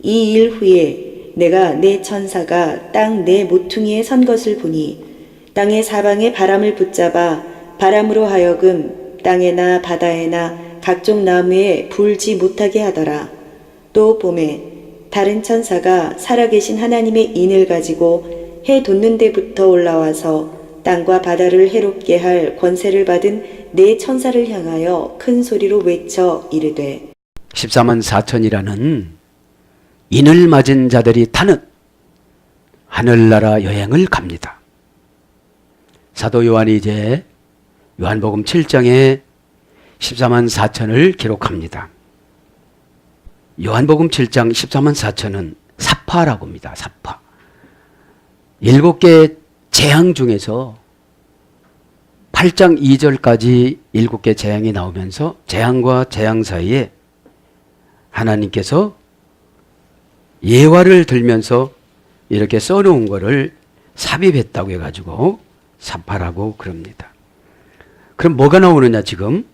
이 일 후에 내가 내 천사가 땅 내 모퉁이에 선 것을 보니 땅의 사방에 바람을 붙잡아 바람으로 하여금 땅에나 바다에나 각종 나무에 불지 못하게 하더라. 또 봄에 다른 천사가 살아계신 하나님의 인을 가지고 해 돋는 데부터 올라와서 땅과 바다를 해롭게 할 권세를 받은 네 천사를 향하여 큰 소리로 외쳐 이르되 14만 4천이라는 인을 맞은 자들이 타는 하늘나라 여행을 갑니다. 사도 요한이 이제 요한복음 7장에 14만 4천을 기록합니다. 요한복음 7장 14만 4천은 사파라고 합니다. 사파. 7개 재앙 중에서 8장 2절까지 7개 재앙이 나오면서 재앙과 재앙 사이에 하나님께서 예화를 들면서 이렇게 써놓은 거를 삽입했다고 해가지고 사파라고 그럽니다. 그럼 뭐가 나오느냐 지금?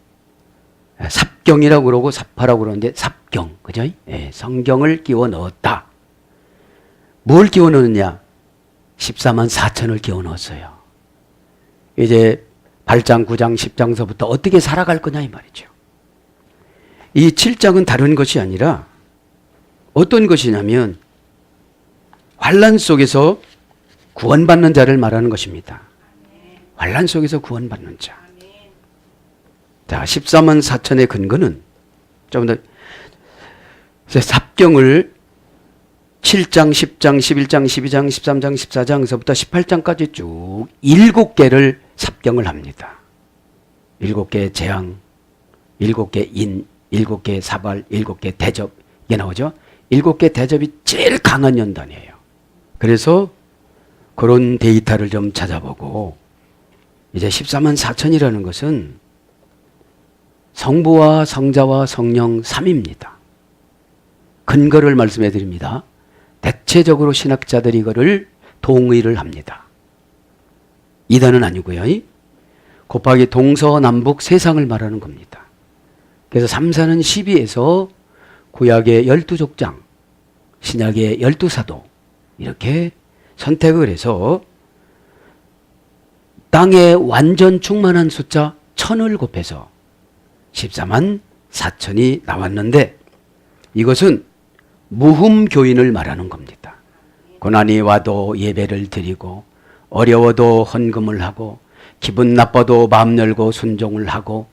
삽경이라고 그러고 사파라고 그러는데 삽경, 그죠? 예, 성경을 끼워 넣었다. 뭘 끼워 넣느냐? 14만 4천을 끼워 넣었어요. 이제 8장, 9장, 10장서부터 어떻게 살아갈 거냐 이 말이죠. 이 7장은 다른 것이 아니라 어떤 것이냐면 환난 속에서 구원받는 자를 말하는 것입니다. 환난 속에서 구원받는 자. 자, 14만 4천의 근거는 좀 더 삽경을 7장, 10장, 11장, 12장, 13장, 14장서부터 18장까지 쭉 7개를 삽경을 합니다. 7개의 재앙, 7개의 인, 7개의 사발, 7개의 대접 이게 나오죠. 7개 대접이 제일 강한 연단이에요. 그래서 그런 데이터를 좀 찾아보고 이제 14만 4천이라는 것은 성부와 성자와 성령 3입니다. 근거를 말씀해 드립니다. 대체적으로 신학자들이 이거를 동의를 합니다. 이단은 아니고요. 곱하기 동서남북 세상을 말하는 겁니다. 그래서 3, 4는 12에서 구약의 12족장, 신약의 12사도 이렇게 선택을 해서 땅에 완전 충만한 숫자 1000을 곱해서 14만 4천이 나왔는데 이것은 무흠교인을 말하는 겁니다. 고난이 와도 예배를 드리고 어려워도 헌금을 하고 기분 나빠도 마음 열고 순종을 하고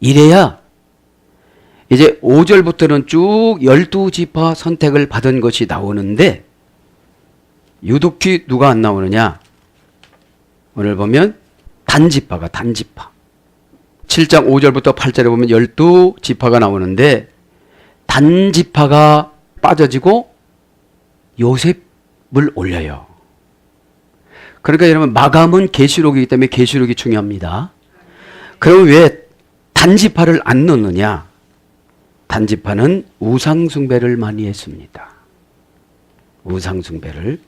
이래야 이제 5절부터는 쭉 12지파 선택을 받은 것이 나오는데 유독히 누가 안 나오느냐? 오늘 보면 단지파가 단지파. 7장 5절부터 8절에 보면 12지파가 나오는데 단지파가 빠져지고 요셉을 올려요. 그러니까 여러분 마감은 계시록이기 때문에 계시록이 중요합니다. 그럼 왜 단지파를 안 넣느냐? 단지파는 우상숭배를 많이 했습니다. 우상숭배를.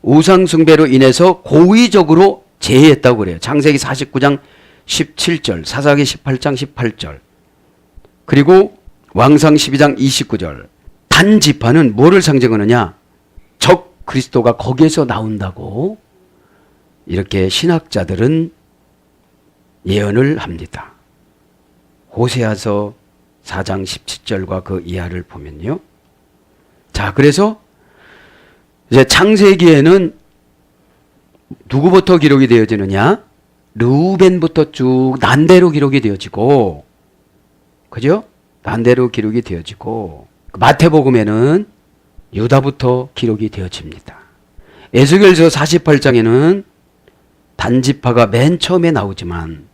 우상숭배로 인해서 고의적으로 제했다고 그래요. 창세기 49장 17절, 사사기 18장 18절, 그리고 왕상 12장 29절. 단지파는 뭐를 상징하느냐? 적 그리스도가 거기에서 나온다고 이렇게 신학자들은 예언을 합니다. 호세아서 4장 17절과 그 이하를 보면요. 자, 그래서 이제 창세기에는 누구부터 기록이 되어지느냐? 르우벤부터 쭉 난대로 기록이 되어지고, 그죠? 난대로 기록이 되어지고, 마태복음에는 유다부터 기록이 되어집니다. 에스겔서 48장에는 단지파가 맨 처음에 나오지만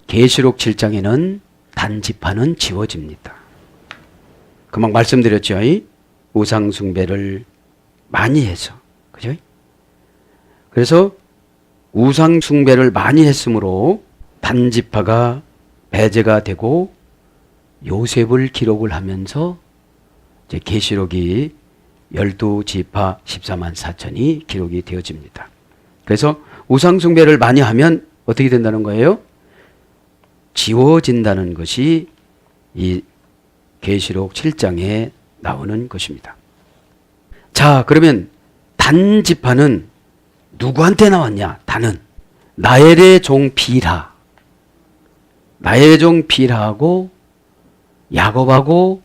계시록 7장에는 단지파는 지워집니다. 금방 말씀드렸죠. 우상숭배를 많이 해서. 그죠? 그래서 우상숭배를 많이 했으므로 단지파가 배제가 되고 요셉을 기록을 하면서 이제 계시록이 12지파 14만 4천이 기록이 되어집니다. 그래서 우상숭배를 많이 하면 어떻게 된다는 거예요? 지워진다는 것이 이 계시록 7장에 나오는 것입니다. 자, 그러면 단지파는 누구한테 나왔냐? 단은 나엘의 종 빌하, 나엘의 종 빌하하고 야곱하고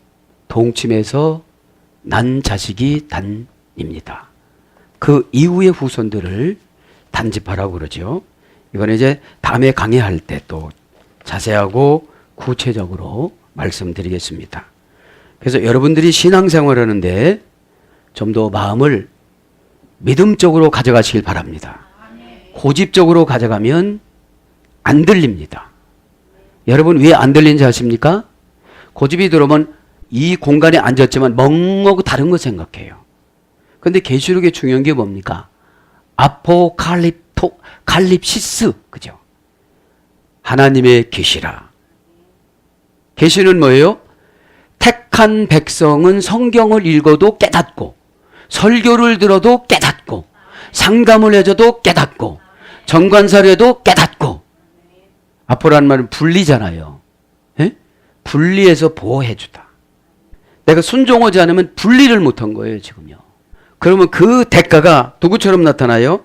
동침해서 난 자식이 단입니다. 그 이후의 후손들을 단지파라고 그러죠. 이건 이제 다음에 강의할 때 또 자세하고 구체적으로 말씀드리겠습니다. 그래서 여러분들이 신앙생활 하는데 좀 더 마음을 믿음적으로 가져가시길 바랍니다. 고집적으로 가져가면 안 들립니다. 여러분 왜 안 들리는지 아십니까? 고집이 들어오면 이 공간에 앉았지만 멍하고 다른 거 생각해요. 근데 계시록에 중요한 게 뭡니까? 칼립시스, 그죠? 하나님의 계시라. 계시는 뭐예요? 택한 백성은 성경을 읽어도 깨닫고, 설교를 들어도 깨닫고, 상담을 해줘도 깨닫고, 정관사를 해도 깨닫고. 아포라는 말은 분리잖아요. 에? 분리해서 보호해주다. 내가 순종하지 않으면 분리를 못한 거예요, 지금요. 그러면 그 대가가 누구처럼 나타나요?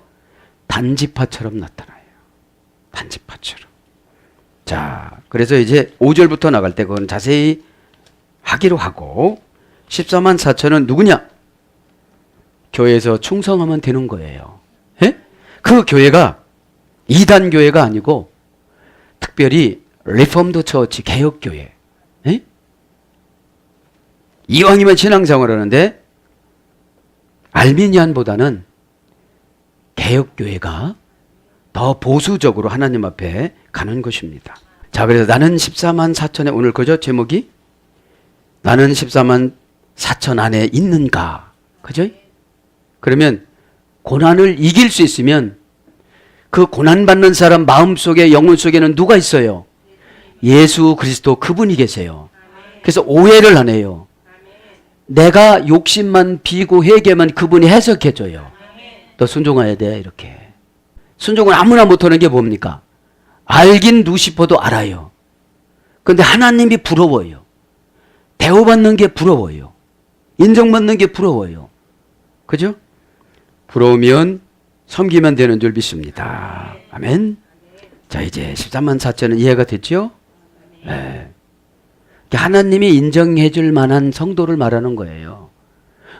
단지파처럼 나타나요. 단지파처럼. 자, 그래서 이제 5절부터 나갈 때 그건 자세히 하기로 하고, 14만 4천은 누구냐? 교회에서 충성하면 되는 거예요. 에? 그 교회가 이단 교회가 아니고 특별히 리폼드 처치 개혁교회. 에? 이왕이면 신앙생활을 하는데 알미니안보다는 개혁교회가 더 보수적으로 하나님 앞에 가는 것입니다. 자, 그래서 나는 14만 4천에 오늘 그죠? 제목이 나는 14만 4천 안에 있는가? 그죠? 그러면 고난을 이길 수 있으면 그 고난받는 사람 마음속에 영혼 속에는 누가 있어요? 예수 그리스도 그분이 계세요. 그래서 오해를 안 해요. 내가 욕심만 비고 회개만 그분이 해석해줘요. 너 순종해야 돼 이렇게. 순종을 아무나 못하는 게 뭡니까? 알긴 루시퍼도 알아요. 그런데 하나님이 부러워요. 대우받는 게 부러워요. 인정받는 게 부러워요. 그죠? 부러우면 섬기면 되는 줄 믿습니다. 아멘. 자, 이제 13만 4천은 이해가 됐죠? 네. 하나님이 인정해 줄 만한 성도를 말하는 거예요.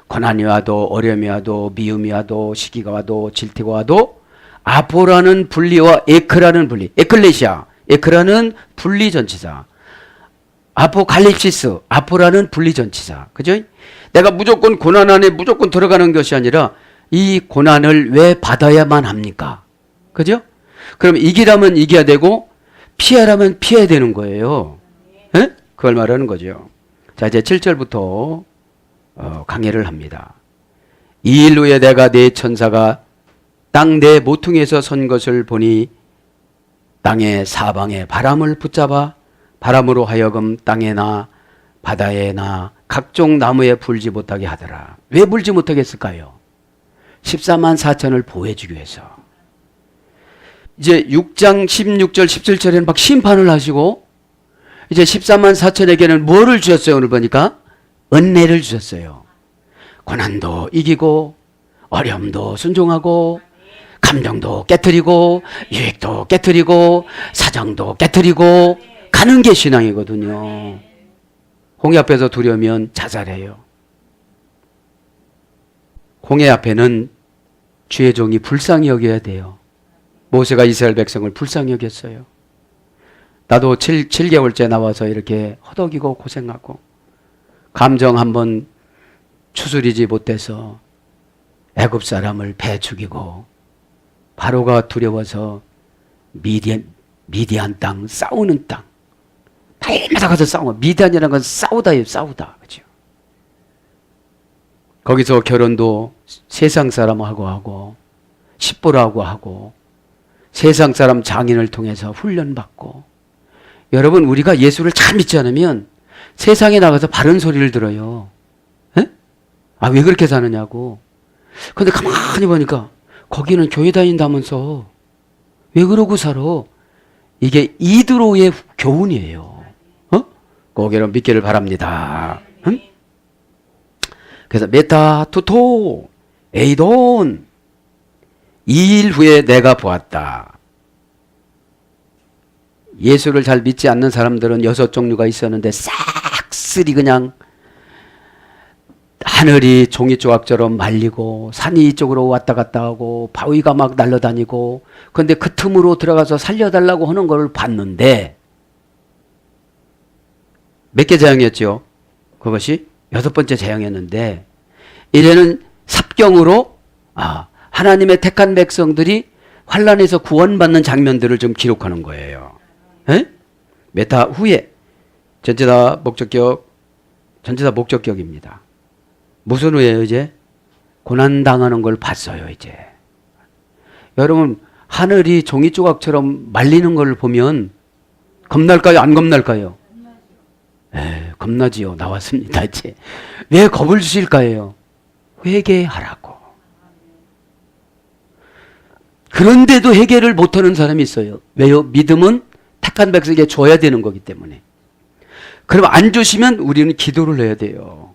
고난이 와도 어려움이 와도 미움이 와도 시기가 와도 질투가 와도 아포라는 분리와 에크라는 분리, 에클레시아, 에크라는 분리 전치사, 아포칼립시스, 아포라는 분리 전치사. 그죠? 내가 무조건 고난 안에 무조건 들어가는 것이 아니라 이 고난을 왜 받아야만 합니까? 그죠? 그럼 이기라면 이겨야 되고 피하라면 피해야 되는 거예요. 에? 그걸 말하는 거죠. 자, 이제 7절부터 강해를 합니다. 이 일 후에 내가 내 천사가 땅 내 모퉁이에서 선 것을 보니 땅의 사방에 바람을 붙잡아 바람으로 하여금 땅에나 바다에나 각종 나무에 불지 못하게 하더라. 왜 불지 못하게 했을까요? 14만 4천을 보호해주기 위해서. 이제 6장 16절 17절에는 막 심판을 하시고 이제 14만 4천에게는 뭐를 주셨어요? 오늘 보니까 은혜를 주셨어요. 고난도 이기고 어려움도 순종하고 감정도 깨트리고 유익도 깨트리고 사정도 깨트리고 가는 게 신앙이거든요. 홍해 앞에서 두려우면 자살해요. 홍해 앞에는 주의 종이 불쌍히 여겨야 돼요. 모세가 이스라엘 백성을 불쌍히 여겼어요. 나도 7개월째 나와서 이렇게 허덕이고 고생하고 감정 한번 추스리지 못해서 애굽 사람을 배 죽이고 바로가 두려워서 미디안 땅 싸우는 땅 날마다 가서 싸워. 미디안이라는 건 싸우다예요. 싸우다. 그렇죠? 거기서 결혼도 세상 사람하고 하고 십보라고 하고 세상 사람 장인을 통해서 훈련받고. 여러분, 우리가 예수를 잘 믿지 않으면 세상에 나가서 바른 소리를 들어요. 에? 아, 왜 그렇게 사느냐고. 근데 가만히 보니까 거기는 교회 다닌다면서 왜 그러고 살아? 이게 이드로의 교훈이에요. 꼭 여러분 믿기를 바랍니다. 응? 그래서 메타 투토 에이돈 2일 후에 내가 보았다. 예수를 잘 믿지 않는 사람들은 6종류가 있었는데 싹쓸이 그냥 하늘이 종이 조각처럼 말리고 산이 이쪽으로 왔다 갔다 하고 바위가 막 날아다니고 그런데 그 틈으로 들어가서 살려달라고 하는 걸 봤는데 몇 개 재앙이었죠? 그것이 6번째 재앙이었는데 이제는 삽경으로 하나님의 택한 백성들이 환란에서 구원받는 장면들을 좀 기록하는 거예요. 에? 메타 후에 전체 다 목적격입니다. 무슨 후에요 이제? 고난당하는 걸 봤어요 이제. 여러분 하늘이 종이 조각처럼 말리는 걸 보면 겁날까요 안 겁날까요? 겁나지요. 나왔습니다 이제. 왜 겁을 주실까요? 회개하라고. 그런데도 회개를 못하는 사람이 있어요. 왜요? 믿음은 택한 백성에게 줘야 되는 거기 때문에. 그럼 안 주시면 우리는 기도를 해야 돼요.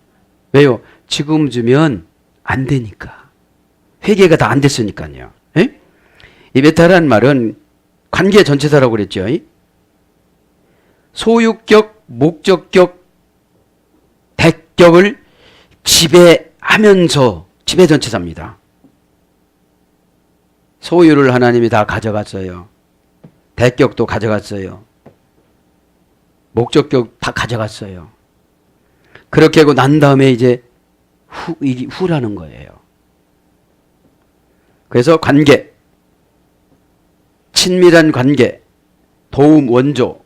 왜요? 지금 주면 안 되니까. 회개가 다 안 됐으니까요. 에? 이 메타라는 말은 관계 전체다라고 그랬죠. 소유격, 목적격, 대격을 지배하면서 지배 전체사입니다. 소유를 하나님이 다 가져갔어요. 대격도 가져갔어요. 목적격 다 가져갔어요. 그렇게 하고 난 다음에 이제 후라는 거예요. 그래서 관계, 친밀한 관계, 도움 원조,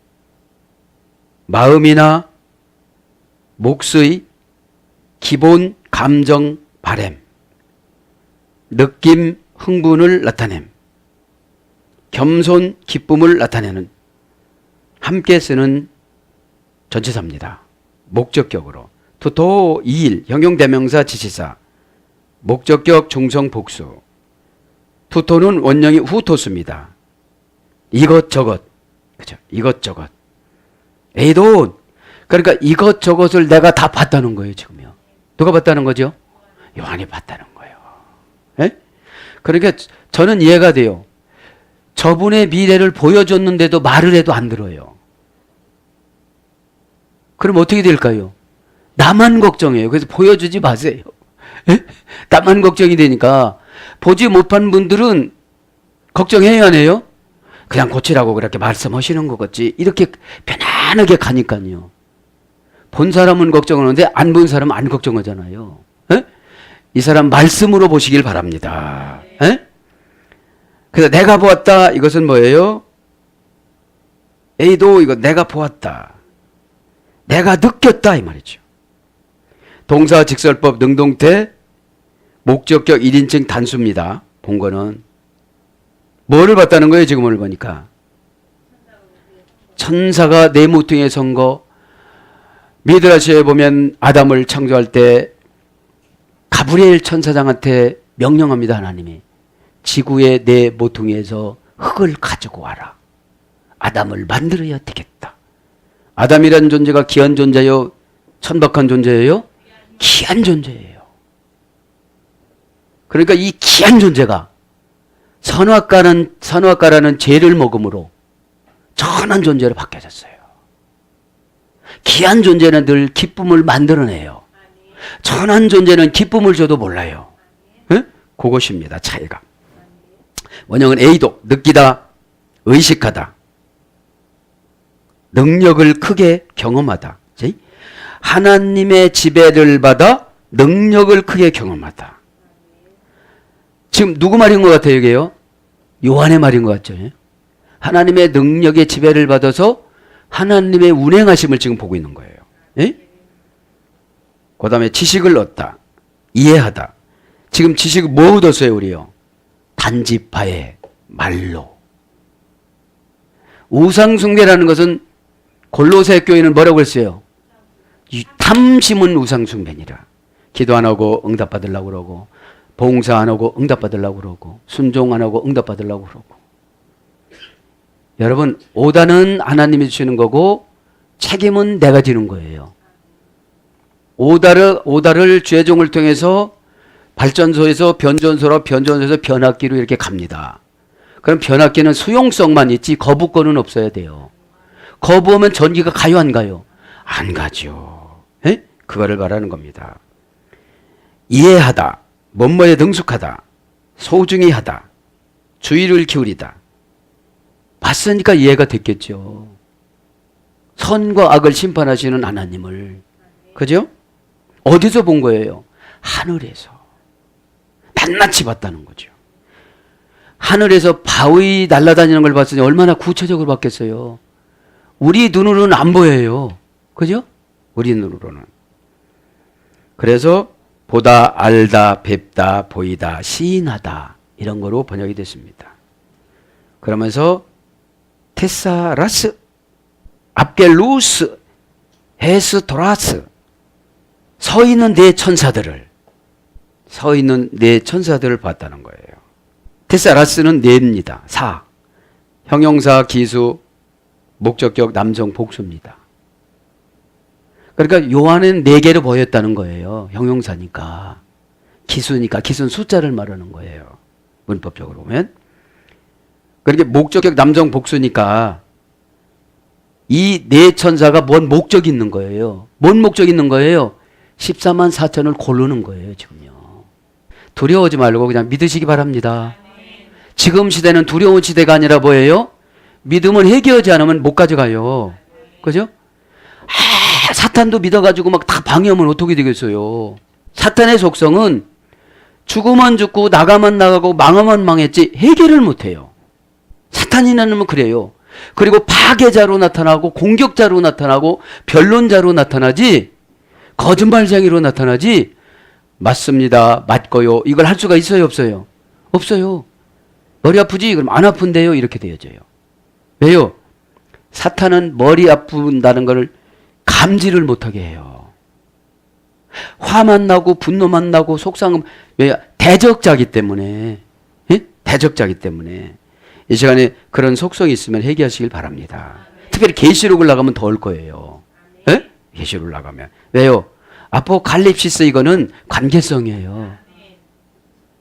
마음이나 몫의 기본 감정 바램, 느낌, 흥분을 나타냄, 겸손, 기쁨을 나타내는 함께 쓰는 전치사입니다. 목적격으로. 투토 2일, 형용대명사 지시사, 목적격 중성 복수. 투토는 원형이 후토수입니다. 이것저것, 그죠? 이것저것. 에이돈. 그러니까 이것저것을 내가 다 봤다는 거예요, 지금요. 누가 봤다는 거죠? 요한이 봤다는 거예요. 에? 그러니까 저는 이해가 돼요. 저분의 미래를 보여줬는데도 말을 해도 안 들어요. 그럼 어떻게 될까요? 나만 걱정해요. 그래서 보여주지 마세요. 에? 나만 걱정이 되니까 보지 못한 분들은 걱정해야 하네요. 그냥 고치라고 그렇게 말씀하시는 거겠지. 이렇게 편안하게 가니까요. 본 사람은 걱정하는데 안 본 사람은 안 걱정하잖아요. 에? 이 사람 말씀으로 보시길 바랍니다. 에? 그래서 내가 보았다. 이것은 뭐예요? 에이도 이거 내가 보았다. 내가 느꼈다 이 말이죠. 동사 직설법 능동태 목적격 1인칭 단수입니다. 본 거는 뭐를 봤다는 거예요? 지금 오늘 보니까 천사가 내 모퉁이에 선 거. 미드라시에 보면 아담을 창조할 때 가브리엘 천사장한테 명령합니다. 하나님이 지구의 내 모퉁이에서 흙을 가지고 와라. 아담을 만들어야 되겠다. 아담이라는 존재가 귀한 존재요? 천박한 존재예요? 귀한 존재예요. 그러니까 이 귀한 존재가 선악과라는 죄를 먹음으로 천한 존재로 바뀌어졌어요. 귀한 존재는 늘 기쁨을 만들어내요. 천한 존재는 기쁨을 줘도 몰라요. 에? 그것입니다. 차이가. 원형은 에이도, 느끼다, 의식하다. 능력을 크게 경험하다. 하나님의 지배를 받아 능력을 크게 경험하다. 지금 누구 말인 것 같아요, 이게요? 요한의 말인 것 같죠? 하나님의 능력의 지배를 받아서 하나님의 운행하심을 지금 보고 있는 거예요. 그 다음에 지식을 얻다. 이해하다. 지금 지식을 뭐 얻었어요, 우리요? 단지파의 말로. 우상숭배라는 것은 골로새 교회는 뭐라고 했어요? 탐심은 우상숭배니라. 기도 안 하고 응답받으려고 그러고, 봉사 안 하고 응답받으려고 그러고, 순종 안 하고 응답받으려고 그러고. 여러분, 오다는 하나님이 주시는 거고 책임은 내가 지는 거예요. 오다를 죄종을 통해서 발전소에서 변전소로 변전소에서 변압기로 이렇게 갑니다. 그럼 변압기는 수용성만 있지 거부권은 없어야 돼요. 거부하면 전기가 가요 안 가요? 안 가죠. 에? 그거를 말하는 겁니다. 이해하다, 뭐뭐에 능숙하다, 소중히 하다, 주의를 기울이다. 봤으니까 이해가 됐겠죠. 선과 악을 심판하시는 하나님을. 그죠? 어디서 본 거예요? 하늘에서. 낱낱이 봤다는 거죠. 하늘에서 바위 날아다니는 걸 봤으니 얼마나 구체적으로 봤겠어요. 우리 눈으로는 안 보여요. 그죠? 우리 눈으로는. 그래서 보다, 알다, 뵙다, 보이다, 시인하다 이런 거로 번역이 됐습니다. 그러면서 테사라스, 압겔루스, 헤스토라스, 서 있는 네 천사들을 봤다는 거예요. 테사라스는 네입니다. 사, 형용사, 기수, 목적격, 남성, 복수입니다. 그러니까 요한은 네 개로 보였다는 거예요. 형용사니까. 기수니까. 기수는 숫자를 말하는 거예요. 문법적으로 보면. 그러니까 목적격, 남성, 복수니까 이 네 천사가 뭔 목적이 있는 거예요. 뭔 목적이 있는 거예요? 14만 4천을 고르는 거예요, 지금요. 두려워하지 말고 그냥 믿으시기 바랍니다. 지금 시대는 두려운 시대가 아니라 뭐예요? 믿음을 해결하지 않으면 못 가져가요. 그죠? 사탄도 믿어가지고 막 다 방해하면 어떻게 되겠어요? 사탄의 속성은 죽으면 죽고 나가면 나가고 망하면 망했지 해결을 못해요. 사탄이라는 그래요. 그리고 파괴자로 나타나고 공격자로 나타나고 변론자로 나타나지 거짓말쟁이로 나타나지 맞습니다. 맞고요. 이걸 할 수가 있어요? 없어요? 없어요. 머리 아프지? 그럼 안 아픈데요? 이렇게 되어져요. 왜요? 사탄은 머리 아픈다는 걸 감지를 못하게 해요. 화만 나고 분노만 나고 속상함. 왜? 대적자기 때문에. 예? 대적자기 때문에. 이 시간에 그런 속성이 있으면 회개하시길 바랍니다. 특별히 계시록을 나가면 더 올 거예요. 예? 계시록을 나가면. 왜요? 아포칼립시스 이거는 관계성이에요.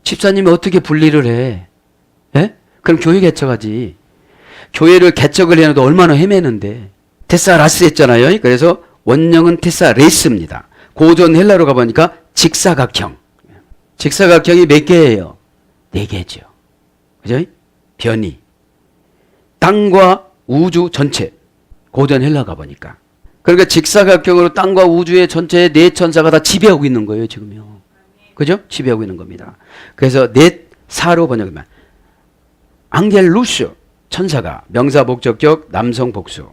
집사님이 어떻게 분리를 해? 예? 그럼 교회 개척하지. 교회를 개척을 해놔도 얼마나 헤매는데. 테사라스 했잖아요. 그래서 원형은 테사레스입니다. 고전 헬라로 가보니까 직사각형. 직사각형이 몇 개예요? 4개죠. 그죠? 변이. 땅과 우주 전체. 고전 헬라 가보니까. 그러니까 직사각형으로 땅과 우주의 전체의 네 천사가 다 지배하고 있는 거예요, 지금요. 그죠? 지배하고 있는 겁니다. 그래서 넷, 사로 번역하면 앙겔루스, 천사가 명사 목적격 남성 복수.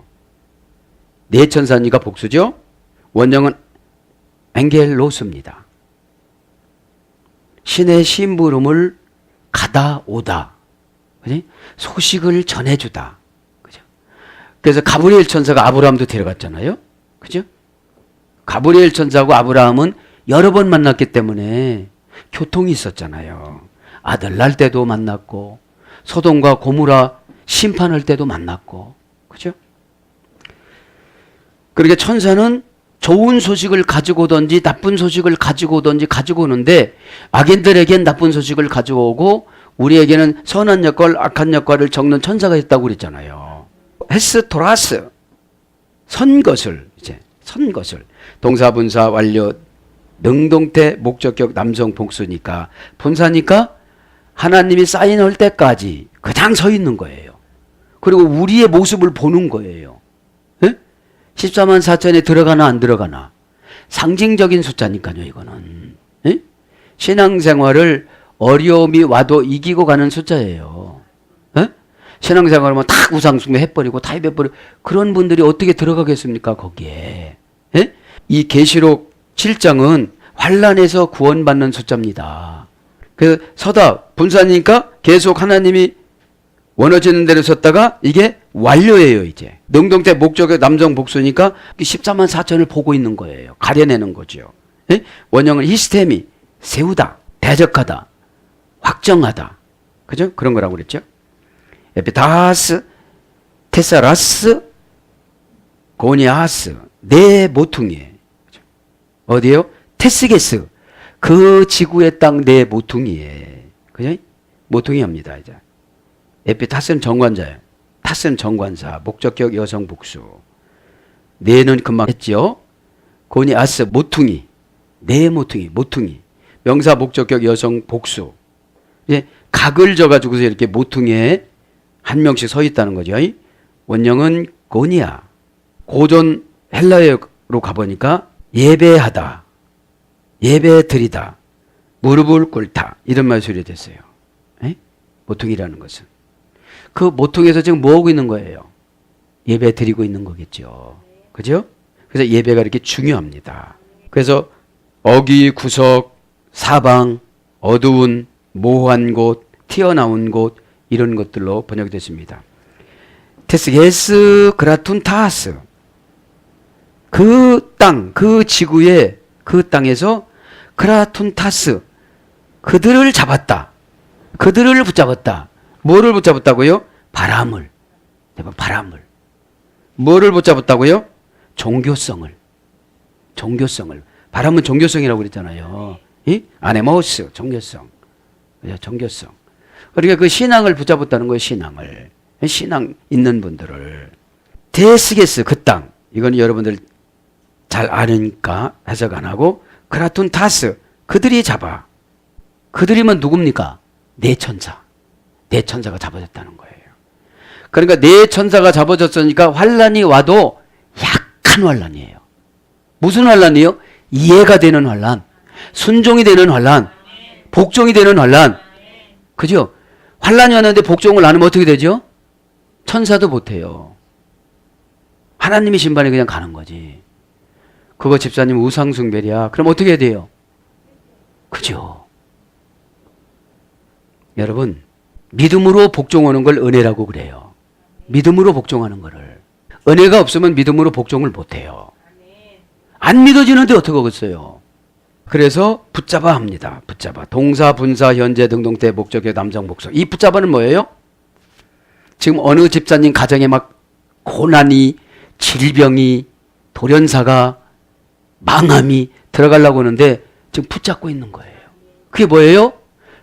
네 천사니까 복수죠? 원형은 앙겔로스입니다. 신의 심부름을 가다 오다. 그지? 소식을 전해주다. 그죠? 그래서 가브리엘 천사가 아브라함도 데려갔잖아요. 그죠? 가브리엘 천사하고 아브라함은 여러 번 만났기 때문에 교통이 있었잖아요. 아들 날 때도 만났고 소돔과 고모라 심판할 때도 만났고. 그죠? 그러니까 천사는 좋은 소식을 가지고 오든지 나쁜 소식을 가지고 오든지 가지고 오는데 악인들에겐 나쁜 소식을 가지고 오고 우리에게는 선한 역할, 악한 역할을 적는 천사가 있다고 그랬잖아요. 헤스토라스, 선 것을, 이제 선 것을. 동사, 분사, 완료, 능동태, 목적격, 남성, 복수니까 분사니까 하나님이 사인할 때까지 그냥 서 있는 거예요. 그리고 우리의 모습을 보는 거예요. 14만 4천에 들어가나 안 들어가나. 상징적인 숫자니까요, 이거는. 에? 신앙생활을 어려움이 와도 이기고 가는 숫자예요. 에? 신앙생활하면 다 우상숭배 해버리고 다 해버리고 그런 분들이 어떻게 들어가겠습니까, 거기에. 에? 이 계시록 7장은 환란에서 구원받는 숫자입니다. 그 서다 분사니까 계속 하나님이 원어지는 대로 섰다가 이게 완료예요, 이제. 능동태 목적의 남성 복수니까 14만 4천을 보고 있는 거예요. 가려내는 거죠. 예? 원형은 히스테미, 세우다, 대적하다, 확정하다. 그죠? 그런 거라고 그랬죠. 에피다스, 테사라스, 고니아스, 네 모퉁이. 어디에요? 테스게스. 그 지구의 땅 내 모퉁이에. 그죠? 모퉁이합니다, 이제. 에피타스는 정관자예요. 타스는 정관사, 목적격 여성 복수. 네는 금방 했죠. 고니아스 모퉁이, 네 모퉁이, 모퉁이. 명사 목적격 여성 복수. 이제 각을 져가지고서 이렇게 모퉁이에 한 명씩 서 있다는 거죠. 원형은 고니아. 고전 헬라어로 가보니까 예배하다, 예배드리다, 무릎을 꿇다 이런 말이 소리됐어요. 모퉁이라는 것은. 그 모퉁이에서 지금 뭐 하고 있는 거예요? 예배 드리고 있는 거겠죠. 그죠? 그래서 예배가 이렇게 중요합니다. 그래서 어귀, 구석, 사방, 어두운, 모호한 곳, 튀어나온 곳 이런 것들로 번역됐습니다. 테스게스 그라툰 타스. 그 땅, 그 지구의 그 땅에서 그라툰 타스. 그들을 잡았다. 그들을 붙잡았다. 뭐를 붙잡았다고요? 바람을. 바람을. 뭐를 붙잡았다고요? 종교성을. 종교성을. 바람은 종교성이라고 그랬잖아요. 아네모스, 종교성. 종교성. 그러니까 그 신앙을 붙잡았다는 거예요, 신앙을. 신앙 있는 분들을. 데스게스, 그 땅. 이건 여러분들 잘 아니까 해석 안 하고, 그라툰 타스. 그들이 잡아. 그들이면 누굽니까? 네 천사. 네 천사가 잡아졌다는 거예요. 그러니까 네 천사가 잡아졌으니까 환란이 와도 약한 환란이에요. 무슨 환란이에요? 이해가 되는 환란, 순종이 되는 환란, 복종이 되는 환란. 그죠? 환란이 왔는데 복종을 안 하면 어떻게 되죠? 천사도 못해요. 하나님의 심판에 그냥 가는 거지. 그거 집사님 우상숭배야. 그럼 어떻게 해야 돼요? 그죠? 여러분, 믿음으로 복종하는 걸 은혜라고 그래요. 믿음으로 복종하는 거를. 은혜가 없으면 믿음으로 복종을 못해요. 안 믿어지는데 어떡하겠어요? 그래서 붙잡아 합니다. 붙잡아. 동사, 분사, 현재, 등동태, 목적격, 남성, 목적. 이 붙잡아는 뭐예요? 지금 어느 집사님 가정에 막 고난이, 질병이, 돌연사가, 망함이 들어가려고 하는데 지금 붙잡고 있는 거예요. 그게 뭐예요?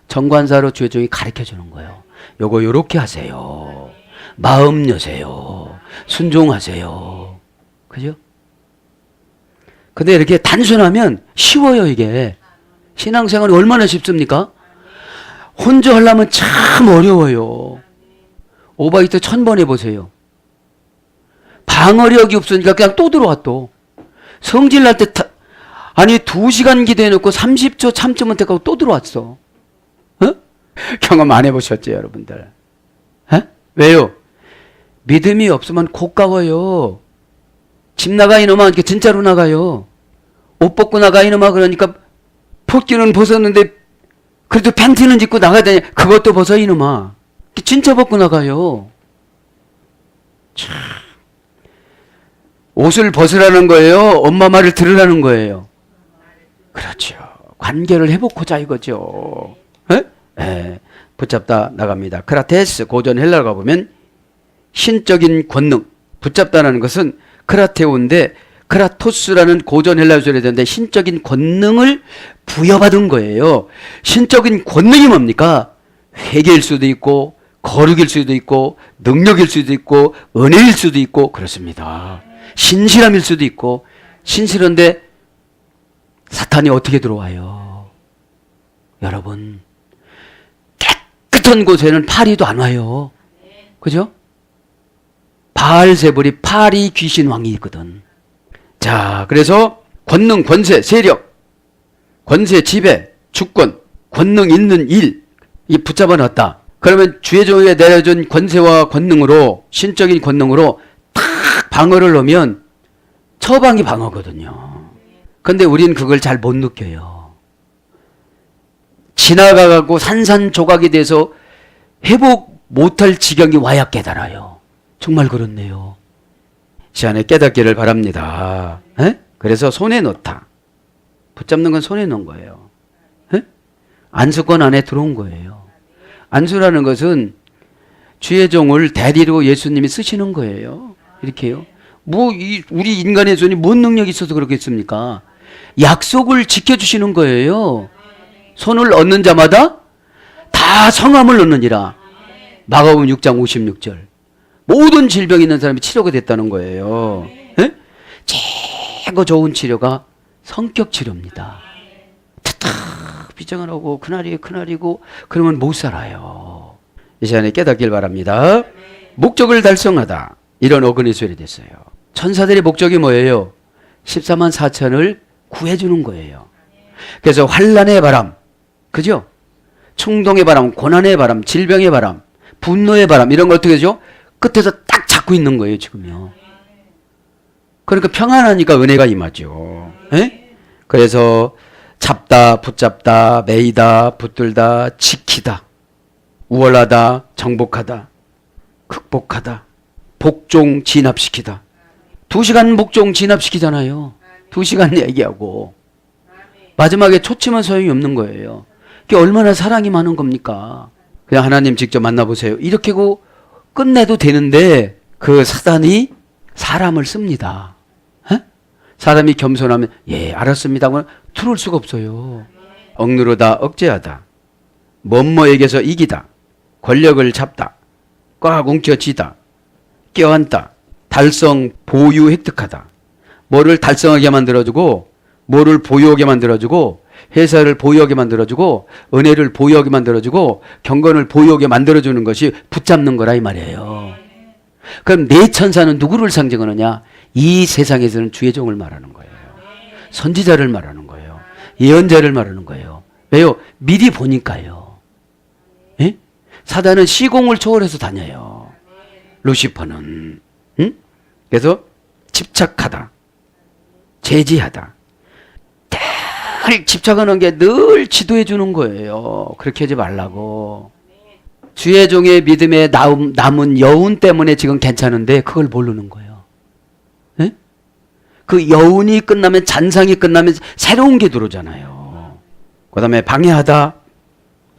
정관사로 주의종이 가르쳐 주는 거예요. 요거 요렇게 하세요. 마음 여세요. 순종하세요. 그죠? 근데 이렇게 단순하면 쉬워요, 이게. 신앙생활이 얼마나 쉽습니까? 혼자 하려면 참 어려워요. 오바이트 1000번 해보세요. 방어력이 없으니까 그냥 또 들어와 또. 성질 날 때, 아니 2시간 기도해놓고 30초 참지 못하고 또 들어왔어. 경험 안 해보셨죠, 여러분들? 왜요? 믿음이 없으면 고가워요. 집 나가 이놈아, 이렇게 진짜로 나가요. 옷 벗고 나가 이놈아, 그러니까 폭기는 벗었는데 그래도 팬티는 입고 나가야 되냐? 그것도 벗어 이놈아. 진짜 벗고 나가요. 참. 옷을 벗으라는 거예요? 엄마 말을 들으라는 거예요? 그렇죠. 관계를 회복하자 이거죠. 붙잡다 나갑니다. 크라테스, 고전 헬라어 가보면 신적인 권능. 붙잡다라는 것은 크라테오인데 크라토스라는 고전 헬라어 소리가 되는데 신적인 권능을 부여받은 거예요. 신적인 권능이 뭡니까? 회개일 수도 있고 거룩일 수도 있고 능력일 수도 있고 은혜일 수도 있고 그렇습니다. 신실함일 수도 있고. 신실한데 사탄이 어떻게 들어와요? 여러분, 깨끗한 곳에는 파리도 안 와요. 그죠? 바알세불이 파리 귀신 왕이 있거든. 자, 그래서 권능, 권세, 세력, 권세, 지배, 주권, 권능 있는 일, 이 붙잡아 놨다. 그러면 주의 종에게 내려준 권세와 권능으로, 신적인 권능으로 탁 방어를 넣으면 처방이 방어거든요. 근데 우린 그걸 잘 못 느껴요. 지나가고 산산조각이 돼서 회복 못할 지경이 와야 깨달아요. 정말 그렇네요. 시간에 깨닫기를 바랍니다. 그래서 손에 넣다. 붙잡는 건 손에 넣은 거예요. 안수권 안에 들어온 거예요. 안수라는 것은 주의 종을 대리로 예수님이 쓰시는 거예요. 이렇게요. 우리 인간의 손이 뭔 능력이 있어서 그렇겠습니까? 약속을 지켜주시는 거예요. 손을 얻는 자마다 다 성함을 얻느니라. 마가복음 6장 56절. 모든 질병이 있는 사람이 치료가 됐다는 거예요. 예? 최고 좋은 치료가 성격 치료입니다. 탁탁 비정을 하고 그날이고 그러면 못 살아요. 이 시간에 깨닫길 바랍니다. 목적을 달성하다. 이런 어근이 소리됐어요. 천사들의 목적이 뭐예요? 14만 4천을 구해주는 거예요. 그래서 환난의 바람, 그죠? 충동의 바람, 고난의 바람, 질병의 바람, 분노의 바람 이런 걸 어떻게 하죠? 끝에서 딱 잡고 있는 거예요 지금요. 그러니까 평안하니까 은혜가 임하죠. 에? 그래서 잡다, 붙잡다, 매이다, 붙들다, 지키다, 우월하다, 정복하다, 극복하다, 복종 진압시키다. 2시간 복종 진압시키잖아요. 2시간 얘기하고 마지막에 초치면 소용이 없는 거예요. 그게 얼마나 사랑이 많은 겁니까? 그냥 하나님 직접 만나보세요. 이렇게 하고 끝내도 되는데 그 사단이 사람을 씁니다. 에? 사람이 겸손하면 예 알았습니다 하고 들을 수가 없어요. 억누르다, 억제하다, 뭐뭐에게서 이기다, 권력을 잡다, 꽉 움켜쥐다, 껴안다, 달성, 보유, 획득하다. 뭐를 달성하게 만들어주고 뭐를 보유하게 만들어주고 회사를 보유하게 만들어주고 은혜를 보유하게 만들어주고 경건을 보유하게 만들어주는 것이 붙잡는 거라 이 말이에요. 그럼 내 천사는 누구를 상징하느냐? 이 세상에서는 주의 종을 말하는 거예요. 선지자를 말하는 거예요. 예언자를 말하는 거예요. 왜요? 미리 보니까요. 예? 사단은 시공을 초월해서 다녀요. 루시퍼는 응? 그래서 집착하다, 제지하다. 늘 집착하는 게 늘 지도해 주는 거예요. 그렇게 하지 말라고. 주의 종의 믿음에 남은 여운 때문에 지금 괜찮은데 그걸 모르는 거예요. 네? 그 여운이 끝나면 잔상이 끝나면 새로운 게 들어오잖아요. 그 다음에 방해하다,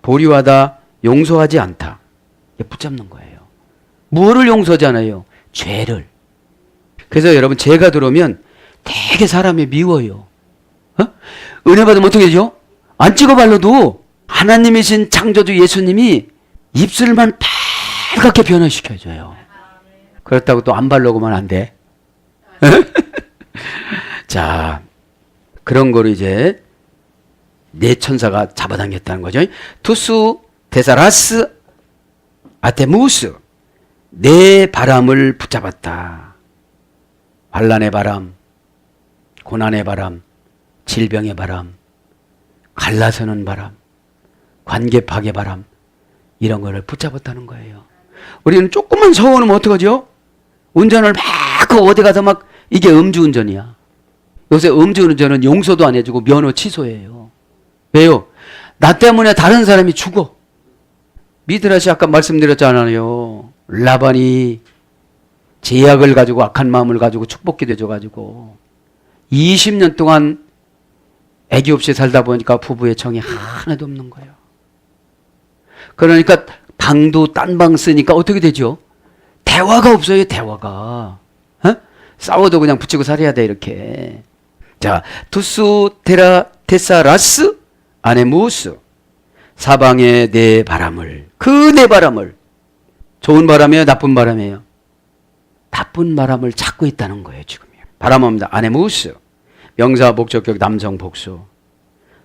보류하다, 용서하지 않다. 이게 붙잡는 거예요. 무엇을 용서하지 않아요? 죄를. 그래서 여러분 죄가 들어오면 되게 사람이 미워요. 어? 은혜 받으면 어떻게 되죠? 안 찍어 발라도 하나님이신 창조주 예수님이 입술만 빨갛게 변화시켜줘요. 그렇다고 또 안 바르고만 안 돼. 자, 그런 거를 이제 내 천사가 잡아당겼다는 거죠. 투수 데사라스 아테무스, 내 바람을 붙잡았다. 환난의 바람, 고난의 바람, 질병의 바람, 갈라서는 바람, 관계 파괴 바람, 이런 거를 붙잡았다는 거예요. 우리는 조금만 서운하면 어떡하죠? 운전을 막 어디 가서 막 이게 음주운전이야. 요새 음주운전은 용서도 안 해주고 면허 취소해요. 왜요? 나 때문에 다른 사람이 죽어. 미드라시 아까 말씀드렸잖아요. 라반이 제약을 가지고 악한 마음을 가지고 축복기도 해줘가지고 20년 동안 애기 없이 살다 보니까 부부의 정이 하나도 없는 거예요. 그러니까 방도 딴 방 쓰니까 어떻게 되죠? 대화가 없어요. 대화가. 어? 싸워도 그냥 붙이고 살아야 돼 이렇게. 자, 투스 테라 테사라스 아네무스, 사방에 내 바람을, 그 내 바람을, 좋은 바람이에요, 나쁜 바람이에요? 나쁜 바람을 찾고 있다는 거예요 지금요. 바람합니다. 아네무스, 명사 목적격 남성 복수.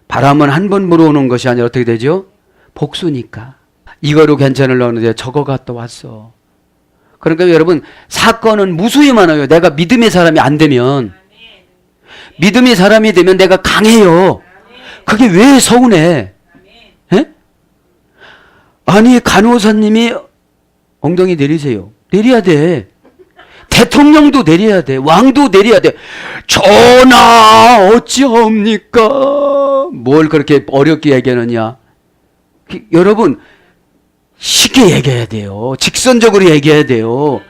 바람은 한 번 불어오는 것이 아니라 어떻게 되죠? 복수니까. 이거로 괜찮으려는데 저거가 또 왔어. 그러니까 여러분 사건은 무수히 많아요. 내가 믿음의 사람이 안 되면, 믿음의 사람이 되면 내가 강해요. 그게 왜 서운해? 에? 아니 간호사님이 엉덩이 내리세요. 내려야 돼. 대통령도 내려야 돼. 왕도 내려야 돼. 전하 어찌합니까? 뭘 그렇게 어렵게 얘기하느냐. 여러분 쉽게 얘기해야 돼요. 직선적으로 얘기해야 돼요.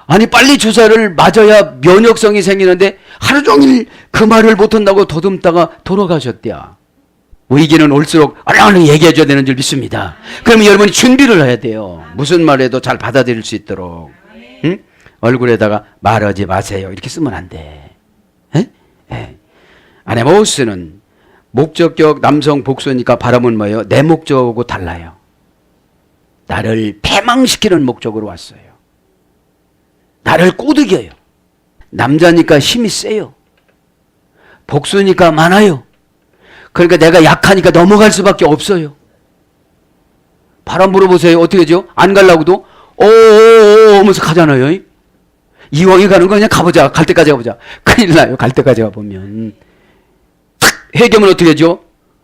아니 빨리 주사를 맞아야 면역성이 생기는데 하루 종일 그 말을 못한다고 더듬다가 돌아가셨대야. 위기는 올수록 얼른 얘기해 줘야 되는 줄 믿습니다. 그러면 여러분이 준비를 해야 돼요. 무슨 말해도 잘 받아들일 수 있도록. 응? 얼굴에다가 말하지 마세요 이렇게 쓰면 안 돼. 에? 에. 아네모우스는 목적격 남성 복수니까 바람은 뭐예요? 내 목적하고 달라요. 나를 패망시키는 목적으로 왔어요. 나를 꼬드겨요. 남자니까 힘이 세요. 복수니까 많아요. 그러니까 내가 약하니까 넘어갈 수밖에 없어요. 바람 불어보세요. 어떻게 하죠? 안 가려고도 오오오 하면서 가잖아요. 이왕에 가는 거 그냥 가보자. 갈 때까지 가보자. 큰일 나요. 갈 때까지 가보면. 해결은 어떻게 하죠?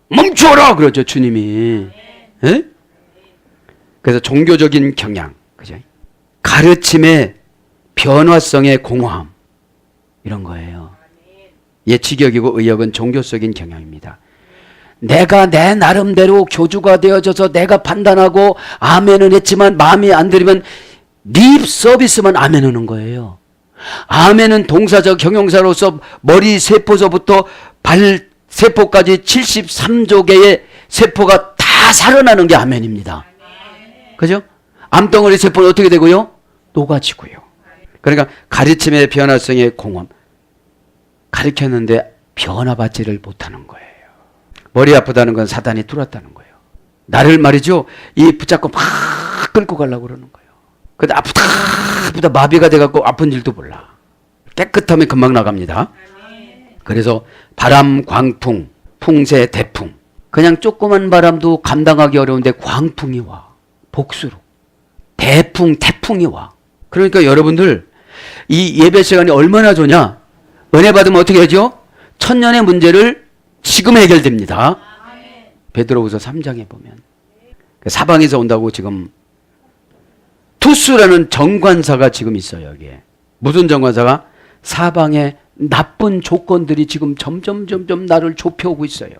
멈춰라! 그러죠. 주님이. 에? 그래서 종교적인 경향. 그죠? 가르침의 변화성의 공허함. 이런 거예요. 예치격이고 의역은 종교적인 경향입니다. 내가 내 나름대로 교주가 되어져서 내가 판단하고 아멘은 했지만 마음에 안 들으면 립 서비스만 아멘 하는 거예요. 아멘은 동사적 형용사로서 머리 세포서부터 발 세포까지 73조 개의 세포가 다 살아나는 게 아멘입니다. 그죠? 암덩어리 세포는 어떻게 되고요? 녹아지고요. 그러니까 가르침의 변화성의 공허함. 가르쳤는데 변화받지를 못하는 거예요. 머리 아프다는 건 사단이 뚫었다는 거예요. 나를 말이죠. 이 붙잡고 막 끌고 가려고 그러는 거예요. 근데 아프다 마비가 돼갖고 아픈 줄도 몰라. 깨끗하면 금방 나갑니다. 그래서 바람, 광풍, 풍세, 대풍. 그냥 조그만 바람도 감당하기 어려운데 광풍이 와. 복수로. 대풍, 태풍이 와. 그러니까 여러분들 이 예배 시간이 얼마나 좋냐. 은혜 받으면 어떻게 하죠? 천년의 문제를 지금 해결됩니다. 베드로후서 3장에 보면 사방에서 온다고 지금 투스라는 정관사가 지금 있어요. 여기에. 무슨 정관사가? 사방에 나쁜 조건들이 지금 점점 나를 좁혀오고 있어요.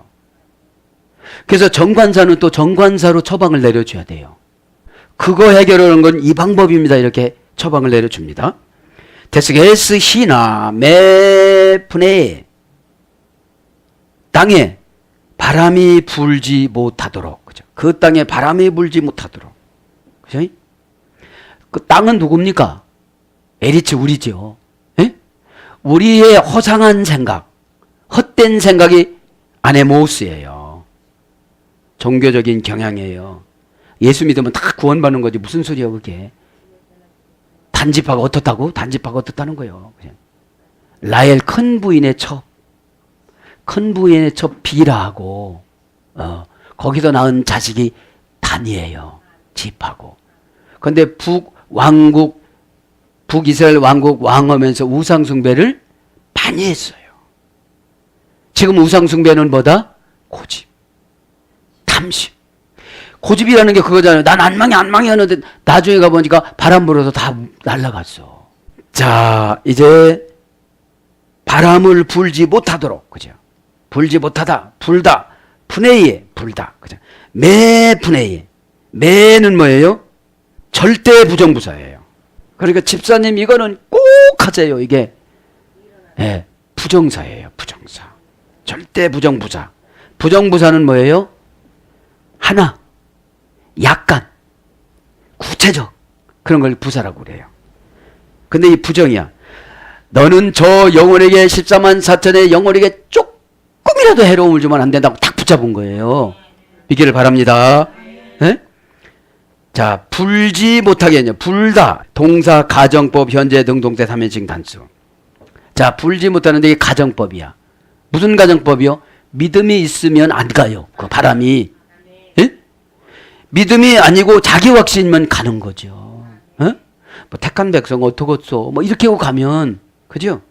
그래서 정관사는 또 정관사로 처방을 내려줘야 돼요. 그거 해결하는 건 이 방법입니다. 이렇게 처방을 내려줍니다. 데스게스 히나 메프네 땅에 바람이 불지 못하도록. 그죠? 그 땅에 바람이 불지 못하도록. 그죠? 그 땅은 누굽니까? 에리츠 우리죠. 에? 우리의 허상한 생각, 헛된 생각이 아네모우스예요. 종교적인 경향이에요. 예수 믿으면 다 구원받는 거지. 무슨 소리야 그게. 단지파가 어떻다고? 단지파가 어떻다는 거예요. 그죠? 라헬 큰 부인의 첩. 큰 부인의 첩 비라하고 거기서 낳은 자식이 단이에요. 지파고. 근데 북이스라엘 왕국 왕하면서 우상숭배를 많이 했어요. 지금 우상숭배는 뭐다? 고집, 탐심. 고집이라는 게 그거잖아요. 난 안망이 하는데 나중에 가보니까 바람 불어서 다 날아갔어. 자, 이제 바람을 불지 못하도록. 그죠? 불지 못하다, 불다, 푸네이에, 불다. 그죠? 푸네이에. 매는 뭐예요? 절대 부정부사예요. 그러니까 집사님 이거는 꼭 하세요. 이게 부정사예요. 부정사. 절대 부정부사. 부정부사는 뭐예요? 하나, 약간, 구체적 그런 걸 부사라고 그래요. 근데 이 부정이야. 너는 저 영혼에게 14만 4천의 영혼에게 조금이라도 해로움을 주면 안 된다고 딱 붙잡은 거예요. 믿기를 바랍니다. 네? 자, 불지 못하게 했냐. 불다. 동사, 가정법, 현재, 능동태, 3인칭 단수. 자, 불지 못하는데 이게 가정법이야. 무슨 가정법이요? 믿음이 있으면 안 가요. 그 바람이. 예? 믿음이 아니고 자기 확신이면 가는 거죠. 예? 뭐 택한 백성 어떡겠소. 뭐 이렇게 하고 가면, 그죠?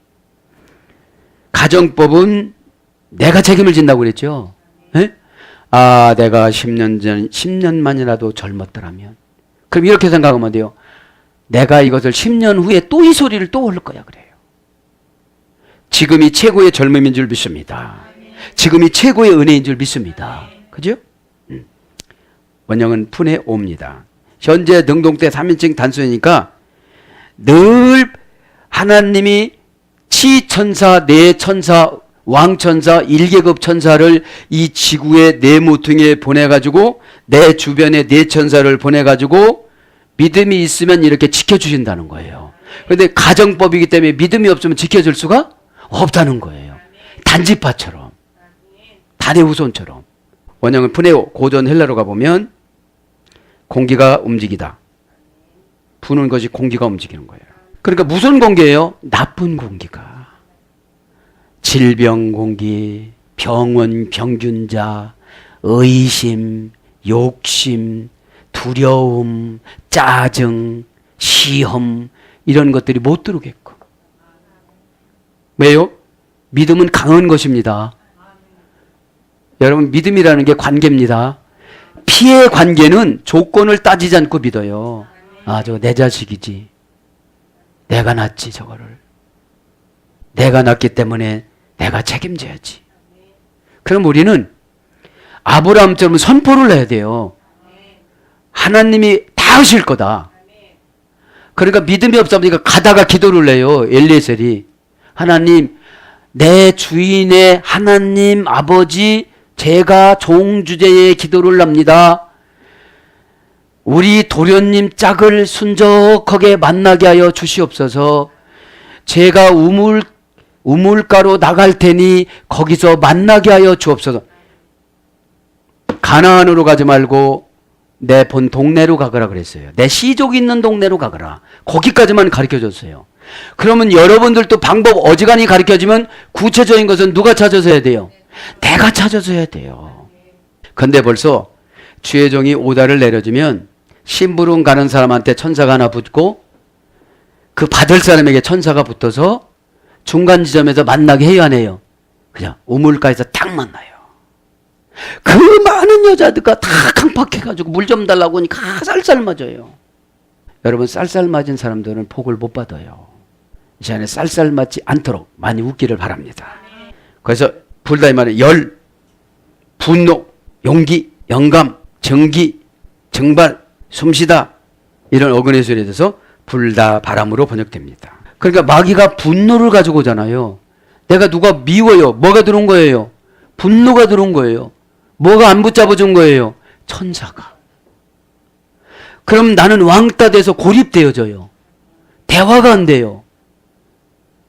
가정법은 내가 책임을 진다고 그랬죠. 예? 아, 내가 10년만이라도 젊었더라면. 그럼 이렇게 생각하면 돼요. 내가 이것을 10년 후에 또 이 소리를 또 올 거야, 그래요. 지금이 최고의 젊음인 줄 믿습니다. 지금이 최고의 은혜인 줄 믿습니다. 그죠? 원형은 푼에 옵니다. 현재 능동태 3인칭 단수니까 늘 하나님이 치천사, 내천사, 왕천사, 1계급 천사를 이 지구의 내 모퉁이에 보내가지고 내 주변에 내 천사를 보내가지고 믿음이 있으면 이렇게 지켜주신다는 거예요. 그런데 가정법이기 때문에 믿음이 없으면 지켜줄 수가 없다는 거예요. 단지파처럼. 산의 후손처럼. 원형은 푸네오, 고전 헬라로 가보면 공기가 움직이다. 부는 것이 공기가 움직이는 거예요. 그러니까 무슨 공기예요? 나쁜 공기가. 질병 공기, 병원, 병균자, 의심, 욕심, 두려움, 짜증, 시험 이런 것들이 못 들어오겠고. 왜요? 믿음은 강한 것입니다. 여러분 믿음이라는 게 관계입니다. 피의 관계는 조건을 따지지 않고 믿어요. 아, 저거 내 자식이지. 내가 낳지 저거를. 내가 낳기 때문에 내가 책임져야지. 그럼 우리는 아브라함처럼 선포를 해야 돼요. 하나님이 다 하실 거다. 그러니까 믿음이 없다 보니까 가다가 기도를 해요. 엘리에셀이. 하나님, 내 주인의 하나님 아버지 제가 종주제의 기도를 합니다. 우리 도련님 짝을 순적하게 만나게 하여 주시옵소서. 제가 우물가로 나갈 테니 거기서 만나게 하여 주옵소서. 가나안으로 가지 말고 내 본 동네로 가거라 그랬어요. 내 시족이 있는 동네로 가거라. 거기까지만 가르쳐줬어요. 그러면 여러분들도 방법 어지간히 가르쳐주면 구체적인 것은 누가 찾아서 해야 돼요? 내가 찾아서 해야 돼요. 근데 벌써 주의 종이 오다를 내려주면 심부름 가는 사람한테 천사가 하나 붙고 그 받을 사람에게 천사가 붙어서 중간 지점에서 만나게 해야 하네요. 그냥 우물가에서 딱 만나요. 그 많은 여자들과 다 강팍해가지고 물 좀 달라고 하니까 쌀쌀 맞아요. 여러분 쌀쌀 맞은 사람들은 복을 못 받아요. 이 시간에 쌀쌀 맞지 않도록 많이 웃기를 바랍니다. 그래서 불다 이 말은 열, 분노, 용기, 영감, 정기, 정발, 숨쉬다 이런 어근의 소리에 대해서 불다 바람으로 번역됩니다. 그러니까 마귀가 분노를 가지고 오잖아요. 내가 누가 미워요. 뭐가 들어온 거예요? 분노가 들어온 거예요. 뭐가 안 붙잡아준 거예요? 천사가. 그럼 나는 왕따 돼서 고립되어져요. 대화가 안 돼요.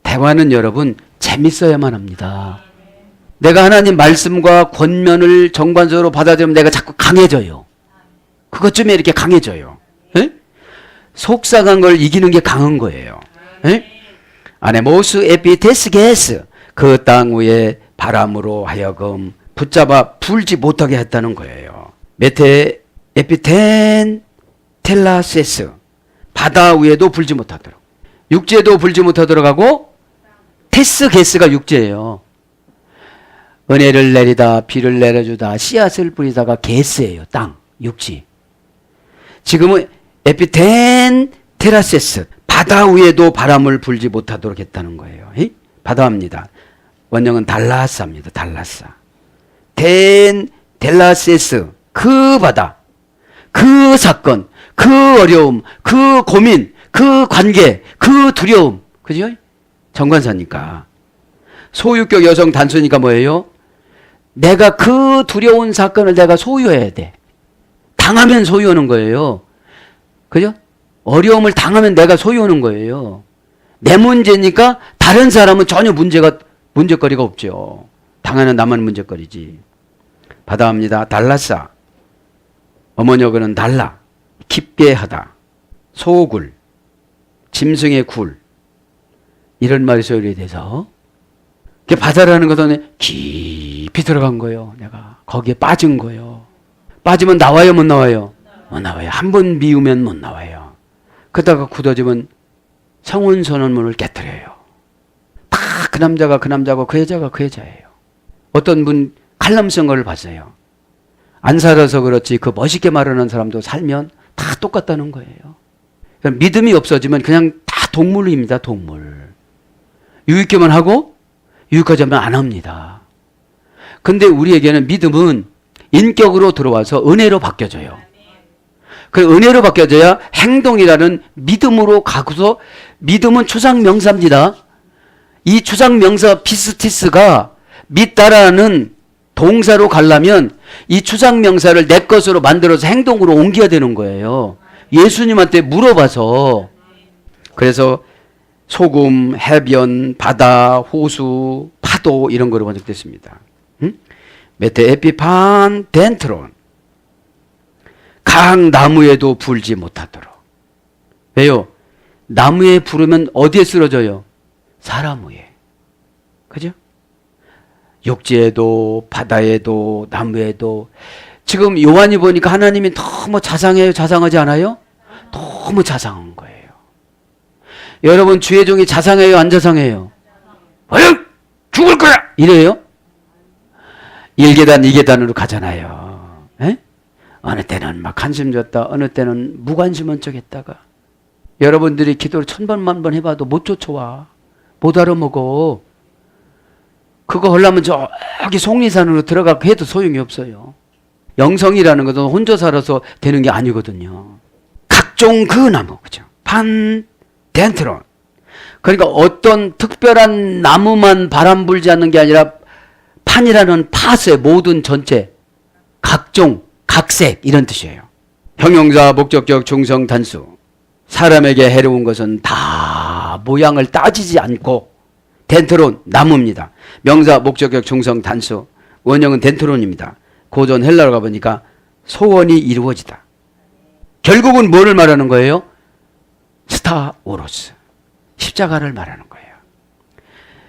대화는 여러분 재밌어야만 합니다. 내가 하나님 말씀과 권면을 정관적으로 받아들이면 내가 자꾸 강해져요. 그것쯤에 이렇게 강해져요. 에? 속상한 걸 이기는 게 강한 거예요. 에? 아네모스 에피테스게스 그 땅 위에 바람으로 하여금 붙잡아 불지 못하게 했다는 거예요. 메테 에피텐 텔라세스 바다 위에도 불지 못하도록 육지에도 불지 못하도록 하고 테스게스가 육지예요. 은혜를 내리다 비를 내려주다 씨앗을 뿌리다가 게스예요. 땅 육지. 지금은 에피텐 테라세스 바다 위에도 바람을 불지 못하도록 했다는 거예요. 바다입니다. 원형은 달라사입니다. 달라사. 델라세스 그 바다 그 사건 그 어려움 그 고민 그 관계 그 두려움 그죠? 정관사니까 소유격 여성 단수니까 뭐예요? 내가 그 두려운 사건을 내가 소유해야 돼. 당하면 소유하는 거예요. 그죠? 어려움을 당하면 내가 소유하는 거예요. 내 문제니까 다른 사람은 전혀 문제거리가 없죠. 당하는 나만 문제거리지. 바다합니다. 달라싸. 어머니어근은 달라. 깊게 하다. 소굴. 짐승의 굴. 이런 말이 소리에 대해서 바다라는 것은 깊이 들어간 거예요. 내가 거기에 빠진 거예요. 빠지면 나와요 못 나와요? 못 나와요. 한 번 미우면 못 나와요. 그러다가 굳어지면 성혼선언문을 깨뜨려요. 다 그 남자가 그 남자고 그 여자가 그 여자예요. 어떤 분 칼럼 쓴 걸 봤어요. 안 살아서 그렇지 그 멋있게 말하는 사람도 살면 다 똑같다는 거예요. 그러니까 믿음이 없어지면 그냥 다 동물입니다. 동물. 유익기만 하고 유익하지 않으면 안 합니다. 근데 우리에게는 믿음은 인격으로 들어와서 은혜로 바뀌어져요. 그 은혜로 바뀌어져야 행동이라는 믿음으로 가고서 믿음은 추상명사입니다. 이 추상명사 피스티스가 믿다라는 동사로 가려면 이 추상명사를 내 것으로 만들어서 행동으로 옮겨야 되는 거예요. 예수님한테 물어봐서. 그래서 소금, 해변, 바다, 호수, 파도 이런 거로 번역됐습니다. 메테 에피판 덴트론. 각 나무에도 불지 못하도록. 왜요? 나무에 부르면 어디에 쓰러져요? 사람 위에. 그죠? 육지에도 바다에도 나무에도. 지금 요한이 보니까 하나님이 너무 자상해요? 자상하지 않아요? 너무 자상한 거예요. 여러분 주의 종이 자상해요? 안 자상해요? 죽을 거야! 이래요? 1계단 2계단으로 가잖아요. 에? 어느 때는 막 관심 줬다, 어느 때는 무관심한 척 했다가. 여러분들이 기도를 1000번 만번 해봐도 못 쫓아와. 못 알아먹어. 그거 하려면 저기 속리산으로 들어가고 해도 소용이 없어요. 영성이라는 것은 혼자 살아서 되는 게 아니거든요. 각종 그 나무, 그죠? 판, 덴트론. 그러니까 어떤 특별한 나무만 바람 불지 않는 게 아니라 판이라는 팥의 모든 전체, 각종, 각색 이런 뜻이에요. 형용사, 목적격, 중성, 단수. 사람에게 해로운 것은 다 모양을 따지지 않고 덴트론, 나무입니다. 명사, 목적격, 중성, 단수. 원형은 덴트론입니다. 고전 헬라로 가보니까 소원이 이루어지다. 결국은 뭐를 말하는 거예요? 스타오로스. 십자가를 말하는 거예요.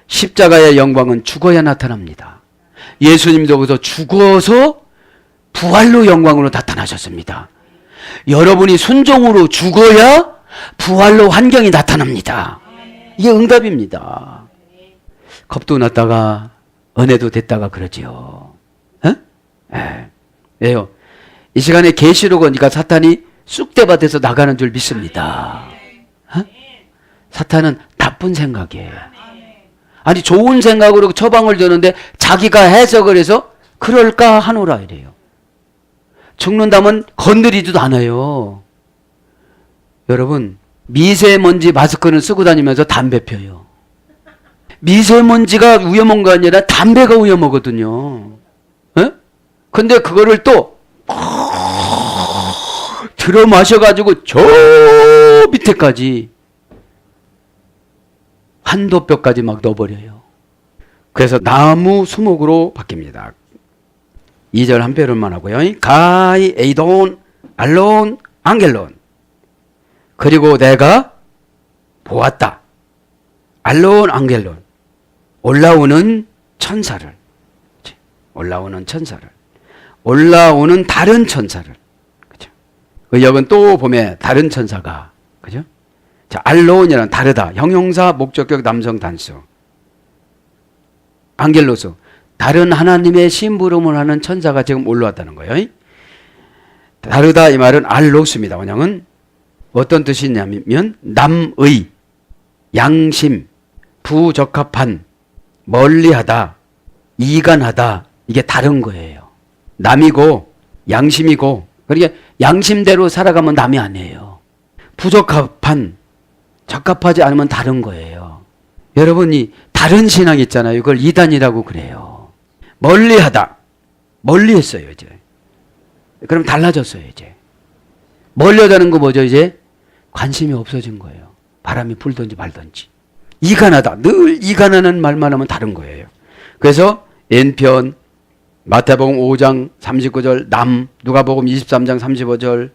십자가의 영광은 죽어야 나타납니다. 예수님도 그래서 죽어서 부활로 영광으로 나타나셨습니다. 여러분이 순종으로 죽어야 부활로 환경이 나타납니다. 이게 응답입니다. 겁도 났다가 은혜도 됐다가 그러지요. 왜요? 이 시간에 계시록 오니까 사탄이 쑥대밭에서 나가는 줄 믿습니다. 사탄은 나쁜 생각이에요. 아니 좋은 생각으로 처방을 주는데 자기가 해석을 해서 그럴까 하노라 이래요. 죽는다면 건드리지도 않아요. 여러분 미세먼지 마스크는 쓰고 다니면서 담배 펴요. 미세먼지가 위험한 거 아니라 담배가 위험하거든요. 근데 그거를 또 들어 마셔가지고 저 밑에까지 한도뼈까지 막 넣어버려요. 그래서 나무 수목으로 바뀝니다. 2절 한 배를만 하고요. 가이, 에이돈, 알론, 앙겔론. 그리고 내가 보았다. 알론, 앙겔론. 올라오는 천사를. 올라오는 천사를. 올라오는 다른 천사를. 그죠? 여긴 또 보면 다른 천사가. 그죠? 자, 알론이란 다르다. 형용사, 목적격, 남성 단수. 앙겔로스. 다른 하나님의 심부름을 하는 천사가 지금 올라왔다는 거예요. 다르다 이 말은 알로스입니다. 원형은 어떤 뜻이 있냐면 남의, 양심, 부적합한, 멀리하다, 이간하다 이게 다른 거예요. 남이고 양심이고 그러니까 양심대로 살아가면 남이 아니에요. 부적합한, 적합하지 않으면 다른 거예요. 여러분이 다른 신앙 있잖아요. 이걸 이단이라고 그래요. 멀리하다. 멀리했어요 이제. 그럼 달라졌어요 이제. 멀리하다는 거 뭐죠 이제? 관심이 없어진 거예요. 바람이 불든지 말든지. 이간하다. 늘 이간하는 말만 하면 다른 거예요. 그래서 N편 마태복음 5장 39절 남, 누가복음 23장 35절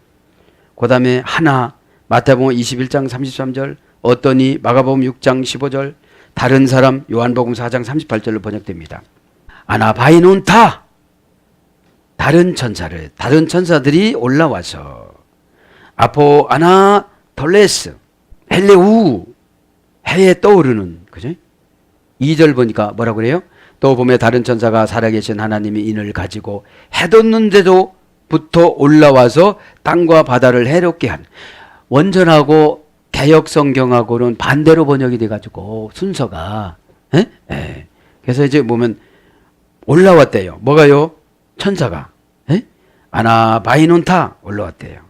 그 다음에 하나 마태복음 21장 33절 어떠니 마가복음 6장 15절 다른 사람 요한복음 4장 38절로 번역됩니다. 아나바이논타 다른 천사를 다른 천사들이 올라와서 아포 아나 톨레스 헬레우 해에 떠오르는 그죠? 2절 보니까 뭐라고 그래요? 또 보면 다른 천사가 살아계신 하나님이 인을 가지고 해 돋는데도 부터 올라와서 땅과 바다를 해롭게 한 원전하고 개역 성경하고는 반대로 번역이 돼가지고 순서가 그래서 이제 보면 올라왔대요. 뭐가요? 천사가 아나바이논타 올라왔대요.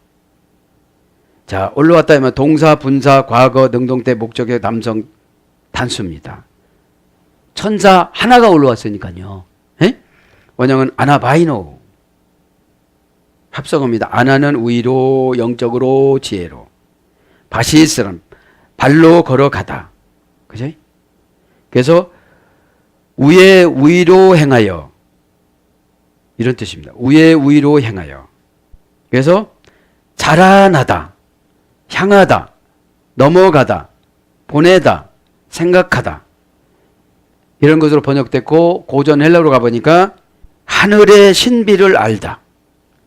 자 올라왔다 하면 동사, 분사, 과거, 능동태, 목적의 남성 단수입니다. 천사 하나가 올라왔으니까요. 원형은 아나바이노 합성어입니다. 아나는 위로 영적으로 지혜로 바시스람 발로 걸어가다. 그죠? 그래서 위에 위로 행하여 이런 뜻입니다. 우에 우위로 행하여. 그래서 자라나다, 향하다, 넘어가다, 보내다, 생각하다 이런 것으로 번역됐고 고전 헬라어로 가보니까 하늘의 신비를 알다.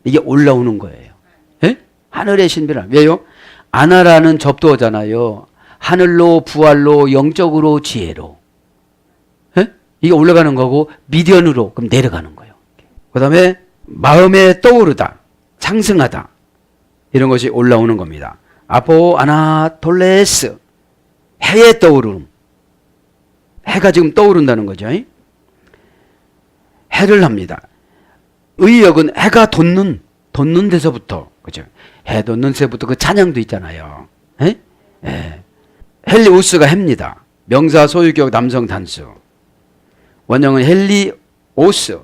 이게 올라오는 거예요. 예? 하늘의 신비를 알다. 왜요? 아나라는 접두어잖아요. 하늘로, 부활로, 영적으로, 지혜로. 예? 이게 올라가는 거고 미련으로 그럼 내려가는 거예요. 그 다음에 마음에 떠오르다, 상승하다 이런 것이 올라오는 겁니다. 아포 아나톨레스, 해에 떠오름. 해가 지금 떠오른다는 거죠. 해를 합니다. 의역은 해가 돋는 데서부터, 그죠? 해 돋는 데서부터 그 찬양도 있잖아요. 예? 예. 헬리우스가 해입니다. 명사 소유격 남성 단수. 원형은 헬리오스.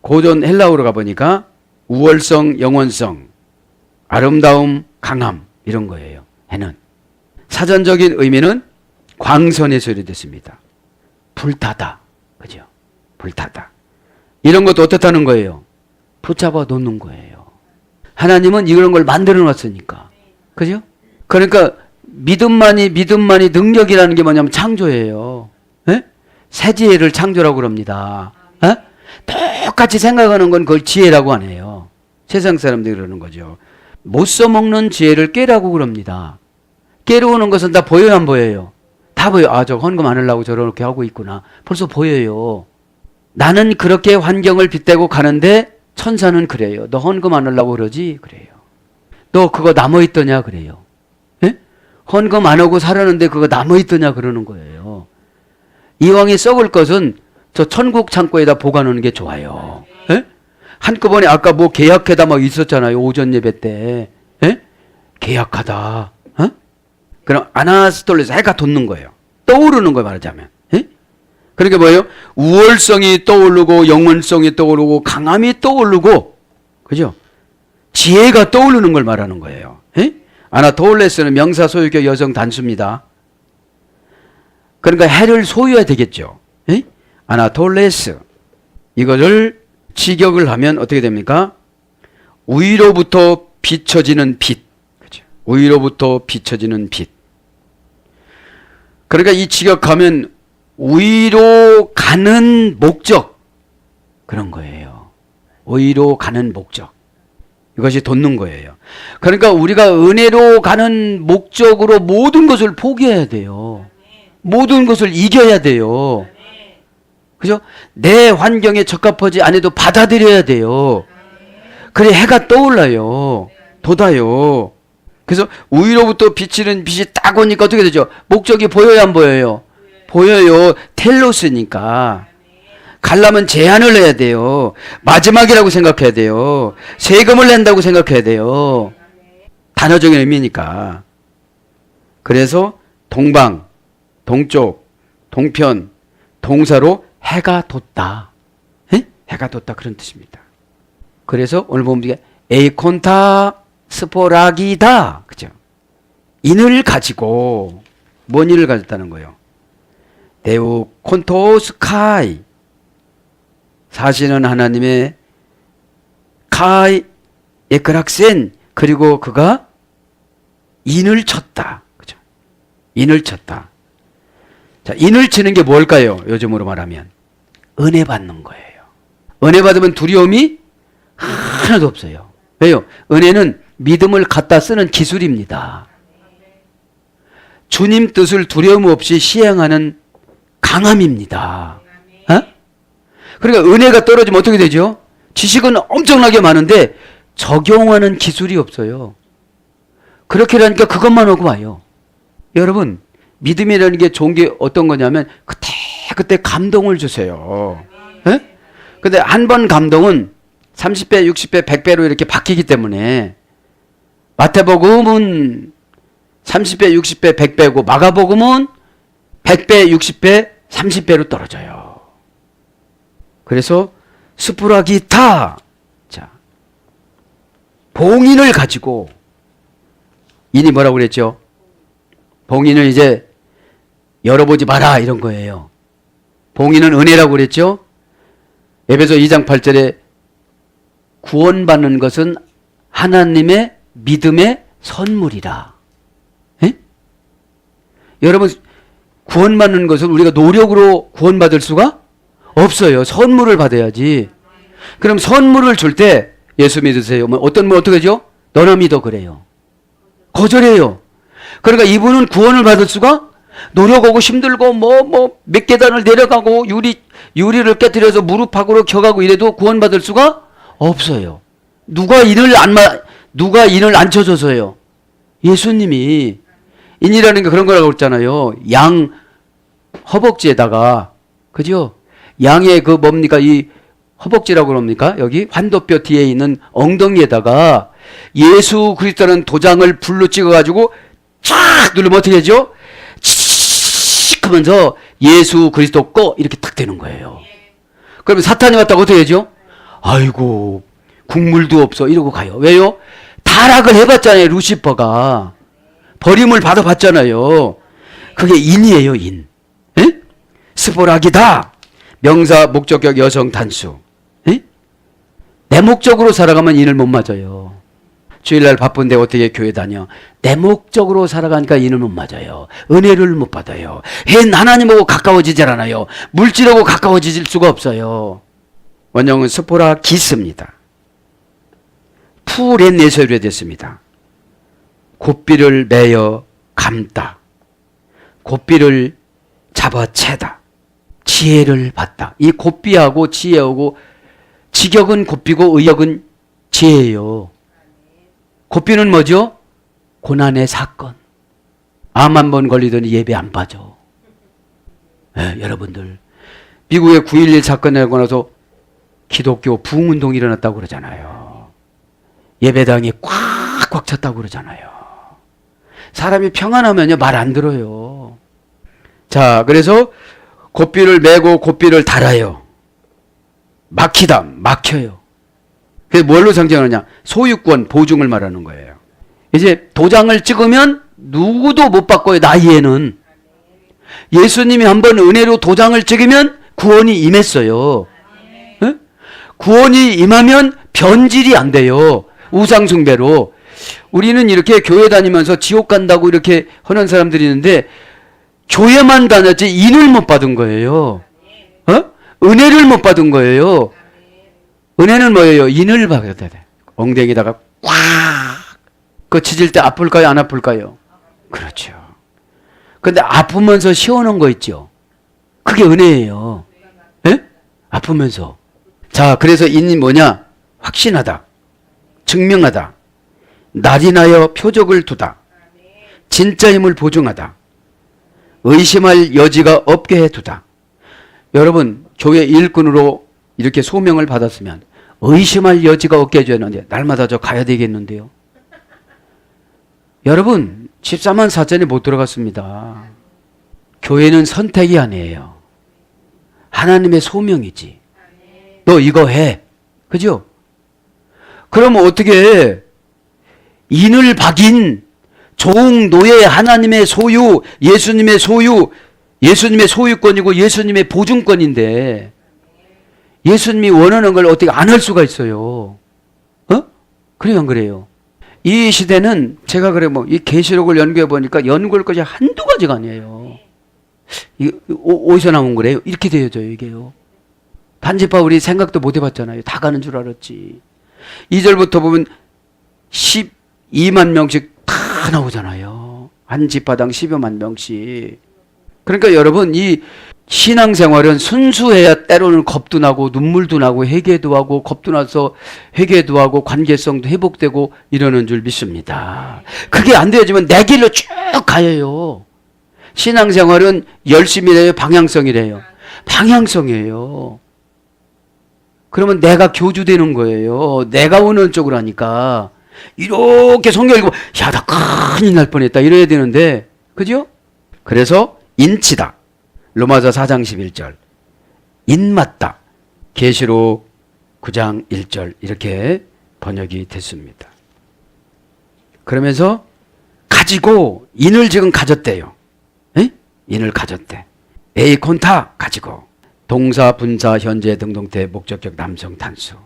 고전 헬라어로 가보니까 우월성, 영원성, 아름다움, 강함 이런 거예요. 해는. 사전적인 의미는 광선에서 유래됐습니다. 불타다. 그죠? 불타다. 이런 것도 어떻다는 거예요? 붙잡아 놓는 거예요. 하나님은 이런 걸 만들어 놨으니까. 그죠? 그러니까 믿음만이 능력이라는 게 뭐냐면 창조예요. 예? 새 지혜를 창조라고 그럽니다. 예? 똑같이 생각하는 건 그걸 지혜라고 안 해요. 세상 사람들이 그러는 거죠. 못 써먹는 지혜를 깨라고 그럽니다. 깨러 오는 것은 다 보여요, 안 보여요? 다 보여요. 아, 저 헌금 안 하려고 저렇게 하고 있구나. 벌써 보여요. 나는 그렇게 환경을 빗대고 가는데 천사는 그래요. 너 헌금 안 하려고 그러지? 그래요. 너 그거 남아있더냐? 그래요. 예? 헌금 안 하고 살았는데 그거 남아있더냐? 그러는 거예요. 이왕에 썩을 것은 저 천국 창고에다 보관하는 게 좋아요. 예? 한꺼번에 아까 뭐 계약해다 막 있었잖아요. 오전 예배 때. 예? 계약하다. 어? 그럼 아나스톨레스 해가 돋는 거예요. 떠오르는 거예요, 말하자면. 예? 그러니까 뭐예요? 우월성이 떠오르고 영원성이 떠오르고 강함이 떠오르고 그죠? 지혜가 떠오르는 걸 말하는 거예요. 예? 아나톨레스는 명사 소유격 여성 단수입니다. 그러니까 해를 소유해야 되겠죠. 예? 아나톨레스. 이거를 직역을 하면 어떻게 됩니까? 우위로부터 비춰지는 빛. 그죠? 우위로부터 비춰지는 빛. 그러니까 이 직역하면 우위로 가는 목적. 그런 거예요. 우위로 가는 목적. 이것이 돋는 거예요. 그러니까 우리가 은혜로 가는 목적으로 모든 것을 포기해야 돼요. 모든 것을 이겨야 돼요. 그죠? 내 환경에 적합하지 않아도 받아들여야 돼요. 그래 해가 떠올라요. 돋아요. 그래서 우위로부터 비치는 빛이 딱 오니까 어떻게 되죠? 목적이 보여요, 안 보여요? 보여요. 텔로스니까. 가려면 제한을 해야 돼요. 마지막이라고 생각해야 돼요. 세금을 낸다고 생각해야 돼요. 단어적인 의미니까. 그래서 동방, 동쪽, 동편, 동사로 해가 돋다. 에? 해가 돋다 그런 뜻입니다. 그래서 오늘 보면 이게 에이콘타 스포라기다. 그죠? 인을 가지고 뭔 인을 가졌다는 거예요? 데우 콘토스카이. 사실은 하나님의 카이 에크락센 그리고 그가 인을 쳤다. 그죠? 인을 쳤다. 자, 인을 치는 게 뭘까요? 요즘으로 말하면 은혜 받는 거예요. 은혜 받으면 두려움이 하나도 없어요. 왜요? 은혜는 믿음을 갖다 쓰는 기술입니다. 주님 뜻을 두려움 없이 시행하는 강함입니다. 어? 그러니까 은혜가 떨어지면 어떻게 되죠? 지식은 엄청나게 많은데 적용하는 기술이 없어요. 그렇게 하니까 그것만 하고 와요. 여러분, 믿음이라는 게 좋은 게 어떤 거냐면 그때 감동을 주세요. 예? 근데 한 번 감동은 30배, 60배, 100배로 이렇게 바뀌기 때문에 마태복음은 30배, 60배, 100배고 마가복음은 100배, 60배, 30배로 떨어져요. 그래서 스푸라기타. 자, 봉인을 가지고 인이 뭐라고 그랬죠? 봉인을 이제 열어보지 마라 이런 거예요. 봉인은 은혜라고 그랬죠? 에베소 2장 8절에 구원받는 것은 하나님의 믿음의 선물이라. 에? 여러분, 구원받는 것은 우리가 노력으로 구원받을 수가 없어요. 선물을 받아야지. 그럼 선물을 줄 때 예수 믿으세요. 어떤 분 어떻게 하죠? 너나 믿어 그래요. 거절해요. 그러니까 이분은 구원을 받을 수가 노력하고 힘들고 몇 계단을 내려가고 유리를 깨뜨려서 무릎팍으로 켜가고 이래도 구원받을 수가 없어요. 누가 인을 안 쳐줘서요? 예수님이. 인이라는 게 그런 거라고 그랬잖아요. 양 허벅지에다가, 그죠? 양의 그 뭡니까? 이 허벅지라고 그럽니까? 여기 환도뼈 뒤에 있는 엉덩이에다가 예수 그리스도라는 도장을 불로 찍어가지고 쫙 누르면 어떻게 되죠? 칙 하면서 예수 그리스도 거 이렇게 딱 되는 거예요. 그러면 사탄이 왔다고 어떻게 되죠? 아이고 국물도 없어 이러고 가요. 왜요? 타락을 해봤잖아요. 루시퍼가 버림을 받아봤잖아요. 그게 인이에요. 인. 에? 스포락이다. 명사 목적격 여성 단수. 에? 내 목적으로 살아가면 인을 못 맞아요. 주일날 바쁜데 어떻게 교회 다녀? 내 목적으로 살아가니까 인을 못 맞아요. 은혜를 못 받아요. 하나님하고 가까워지질 않아요. 물질하고 가까워질 수가 없어요. 원형은 스포라 기스입니다. 푸렌네서로 됐습니다. 곱비를 매여 감다. 곱비를 잡아채다. 지혜를 받다. 이 곱비하고 지혜하고 직역은 곱비고 의역은 지혜예요. 곱비는 뭐죠? 고난의 사건. 암 한 번 걸리더니 예배 안 빠져. 여러분들 미국의 9.11 사건 나고 나서 기독교 부흥운동이 일어났다고 그러잖아요. 예배당이 꽉꽉 찼다고 그러잖아요. 사람이 평안하면요 말 안 들어요. 자, 그래서 곱비를 메고 곱비를 달아요. 막히다, 막혀요. 그게 뭘로 상징하느냐? 소유권, 보증을 말하는 거예요. 이제 도장을 찍으면 누구도 못 바꿔요. 나이에는. 예수님이 한번 은혜로 도장을 찍으면 구원이 임했어요. 네? 구원이 임하면 변질이 안 돼요. 우상숭배로. 우리는 이렇게 교회 다니면서 지옥 간다고 이렇게 하는 사람들이 있는데 교회만 다녔지 인을 못 받은 거예요. 은혜를 못 받은 거예요. 은혜는 뭐예요? 인을 받아야 돼. 엉덩이다가 꽉. 그 치질 때 아플까요? 안 아플까요? 그렇죠. 근데 아프면서 시원한 거 있죠? 그게 은혜예요. 예? 아프면서. 자, 그래서 인이 뭐냐? 확신하다. 증명하다. 날인하여 표적을 두다. 진짜 힘을 보증하다. 의심할 여지가 없게 해두다. 여러분, 교회 일꾼으로 이렇게 소명을 받았으면 의심할 여지가 없게 해주는데 날마다 저 가야 되겠는데요. 여러분 14만 4천에 못 들어갔습니다. 교회는 선택이 아니에요. 하나님의 소명이지. 너 이거 해. 그죠? 그러면 어떻게 인을 박인 종, 노예, 하나님의 소유, 예수님의 소유, 예수님의 소유권이고 예수님의 보증권인데 예수님이 원하는 걸 어떻게 안 할 수가 있어요? 그래요, 안 그래요? 이 시대는 제가 그래 이 계시록을 연구해 보니까 연구할 것이 한두 가지가 아니에요. 어디서 나온 거래요? 이렇게 되어져요, 이게요. 단지파 우리 생각도 못 해봤잖아요. 다 가는 줄 알았지. 2절부터 보면 12만 명씩 다 나오잖아요. 한 지파당 10여만 명씩. 그러니까 여러분 이 신앙생활은 순수해야 때로는 겁도 나고 눈물도 나고 회개도 하고 겁도 나서 회개도 하고 관계성도 회복되고 이러는 줄 믿습니다. 그게 안 되어지면 내 길로 쭉 가요. 신앙생활은 열심히래요? 방향성이래요? 방향성이에요. 그러면 내가 교주되는 거예요. 내가 오는 쪽으로 하니까. 이렇게 성경 읽으면 야, 나 큰일 날 뻔했다 이래야 되는데 그죠? 그래서 인치다. 로마서 4장 11절 인맞다. 계시록 9장 1절 이렇게 번역이 됐습니다. 그러면서 가지고 인을 지금 가졌대요. 에? 인을 가졌대. 에이콘타 가지고 동사, 분사, 현재, 등동태, 목적격, 남성, 단수.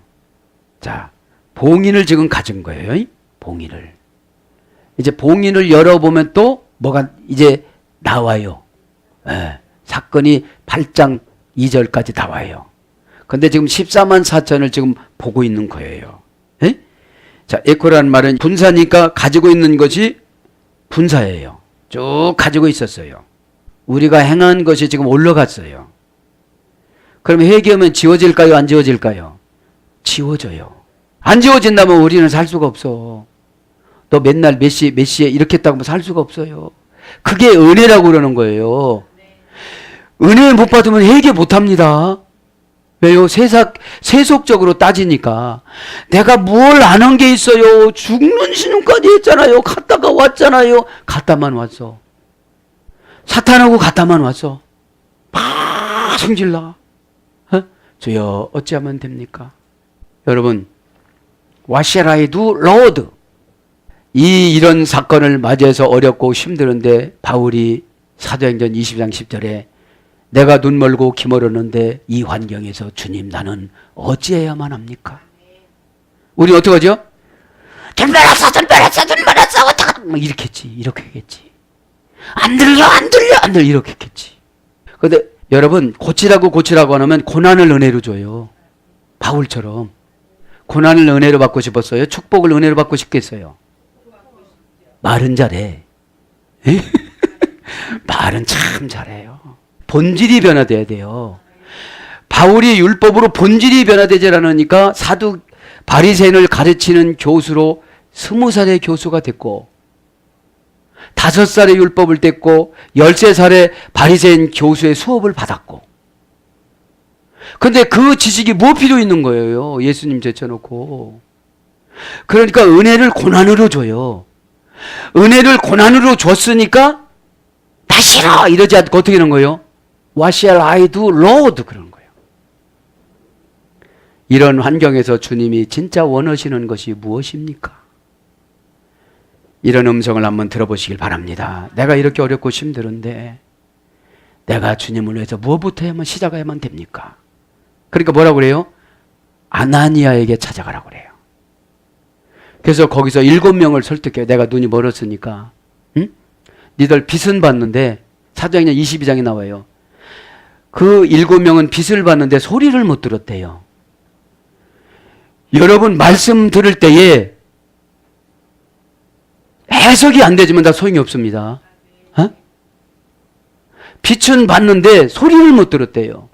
자, 봉인을 지금 가진 거예요. 봉인을. 이제 봉인을 열어보면 또 뭐가 이제 나와요. 예, 사건이 8장 2절까지 나와요. 근데 지금 14만 4천을 지금 보고 있는 거예요. 예? 자, 에코라는 말은 분사니까 가지고 있는 것이 분사예요. 쭉 가지고 있었어요. 우리가 행한 것이 지금 올라갔어요. 그럼 회개하면 지워질까요? 안 지워질까요? 지워져요. 안 지워진다면 우리는 살 수가 없어. 너 맨날 몇 시에 이렇게 했다고 살 수가 없어요. 그게 은혜라고 그러는 거예요. 은혜 못 받으면 회개 못 합니다. 왜요? 세속적으로 따지니까. 내가 뭘 안 한 게 있어요. 죽는 신용까지 했잖아요. 갔다가 왔잖아요. 갔다만 왔어. 사탄하고 갔다만 왔어. 막 성질나. 주여 어찌하면 됩니까? 여러분, What shall I do, Lord? 이런 사건을 맞이해서 어렵고 힘드는데 바울이 사도행전 20장 10절에 내가 눈 멀고 귀 멀었는데 이 환경에서 주님 나는 어찌해야만 합니까? 우리 어떻게 하죠? 눈 멀었어 이렇게 했지. 이렇게 했지. 안 들려 이렇게 했겠지. 근데 여러분 고치라고 하면 고난을 은혜로 줘요. 바울처럼 고난을 은혜로 받고 싶었어요? 축복을 은혜로 받고 싶겠어요? 말은 잘해. 말은 참 잘해요. 본질이 변화돼야 돼요. 바울이 율법으로 본질이 변화되지 않으니까 사두 바리새인을 가르치는 교수로 20살의 교수가 됐고 5살의 율법을 뗐고 13살의 바리새인 교수의 수업을 받았고 근데 그 지식이 뭐 필요 있는 거예요. 예수님 제쳐놓고. 그러니까 은혜를 고난으로 줘요. 은혜를 고난으로 줬으니까 나 싫어 이러지 않고 어떻게 하는 거예요? What shall I do, Lord? 그러는 거예요. 이런 환경에서 주님이 진짜 원하시는 것이 무엇입니까? 이런 음성을 한번 들어보시길 바랍니다. 내가 이렇게 어렵고 힘들은데 내가 주님을 위해서 무엇부터 해야만 시작해야만 됩니까? 그러니까 뭐라고 그래요? 아나니아에게 찾아가라고 그래요. 그래서 거기서 7명을 설득해요. 내가 눈이 멀었으니까. 응? 니들 빚은 받는데 사도행전 22장에 나와요. 그 7명은 빚을 받는데 소리를 못 들었대요. 여러분 말씀 들을 때에 해석이 안 되지만 다 소용이 없습니다. 어? 빚은 받는데 소리를 못 들었대요.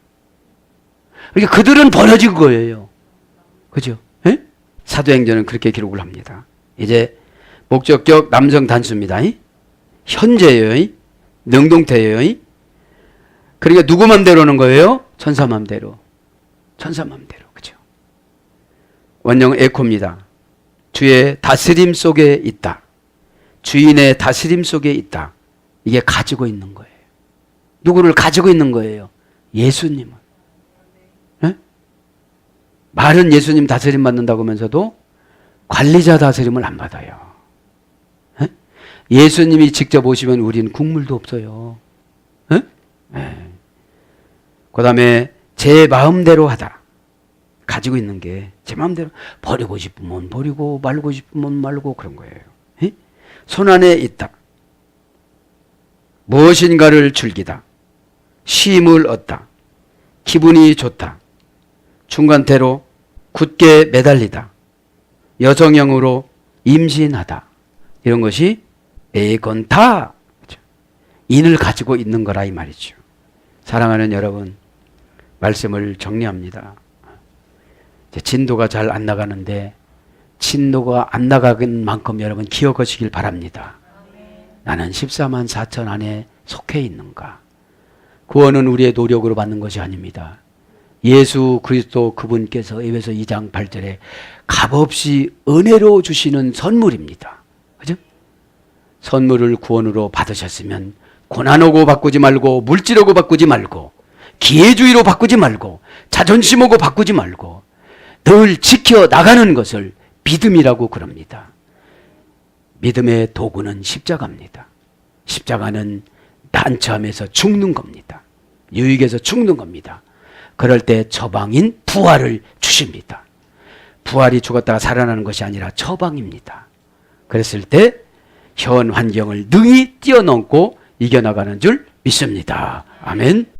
그러니까 그들은 버려진 거예요. 그죠? 에? 사도행전은 그렇게 기록을 합니다. 이제 목적격 남성 단수입니다. 현재예요. 능동태예요. 그러니까 누구 맘대로 하는 거예요? 천사 맘대로. 천사 맘대로. 그죠? 원형 에코입니다. 주의 다스림 속에 있다. 주인의 다스림 속에 있다. 이게 가지고 있는 거예요. 누구를 가지고 있는 거예요? 예수님을. 네? 말은 예수님 다스림 받는다고 하면서도 관리자 다스림을 안 받아요. 네? 예수님이 직접 오시면 우리는 국물도 없어요. 네? 네. 그 다음에 제 마음대로 하다. 가지고 있는 게 제 마음대로 버리고 싶으면 버리고 말고 싶으면 말고 그런 거예요. 네? 손안에 있다. 무엇인가를 즐기다. 쉼을 얻다. 기분이 좋다. 중간태로 굳게 매달리다. 여성형으로 임신하다. 이런 것이 에건타. 인을 가지고 있는 거라 이 말이죠. 사랑하는 여러분, 말씀을 정리합니다. 진도가 잘 안 나가는데 진도가 안 나가는 만큼 여러분 기억하시길 바랍니다. 나는 14만 4천 안에 속해 있는가? 구원은 우리의 노력으로 받는 것이 아닙니다. 예수 그리스도 그분께서 에베소 2장 8절에 값없이 은혜로 주시는 선물입니다. 그죠? 선물을 구원으로 받으셨으면 고난하고 바꾸지 말고 물질하고 바꾸지 말고 기회주의로 바꾸지 말고 자존심하고 바꾸지 말고 늘 지켜나가는 것을 믿음이라고 그럽니다. 믿음의 도구는 십자가입니다. 십자가는 난처함에서 죽는 겁니다. 유익에서 죽는 겁니다. 그럴 때 처방인 부활을 주십니다. 부활이 죽었다가 살아나는 것이 아니라 처방입니다. 그랬을 때 현 환경을 능히 뛰어넘고 이겨나가는 줄 믿습니다. 아멘.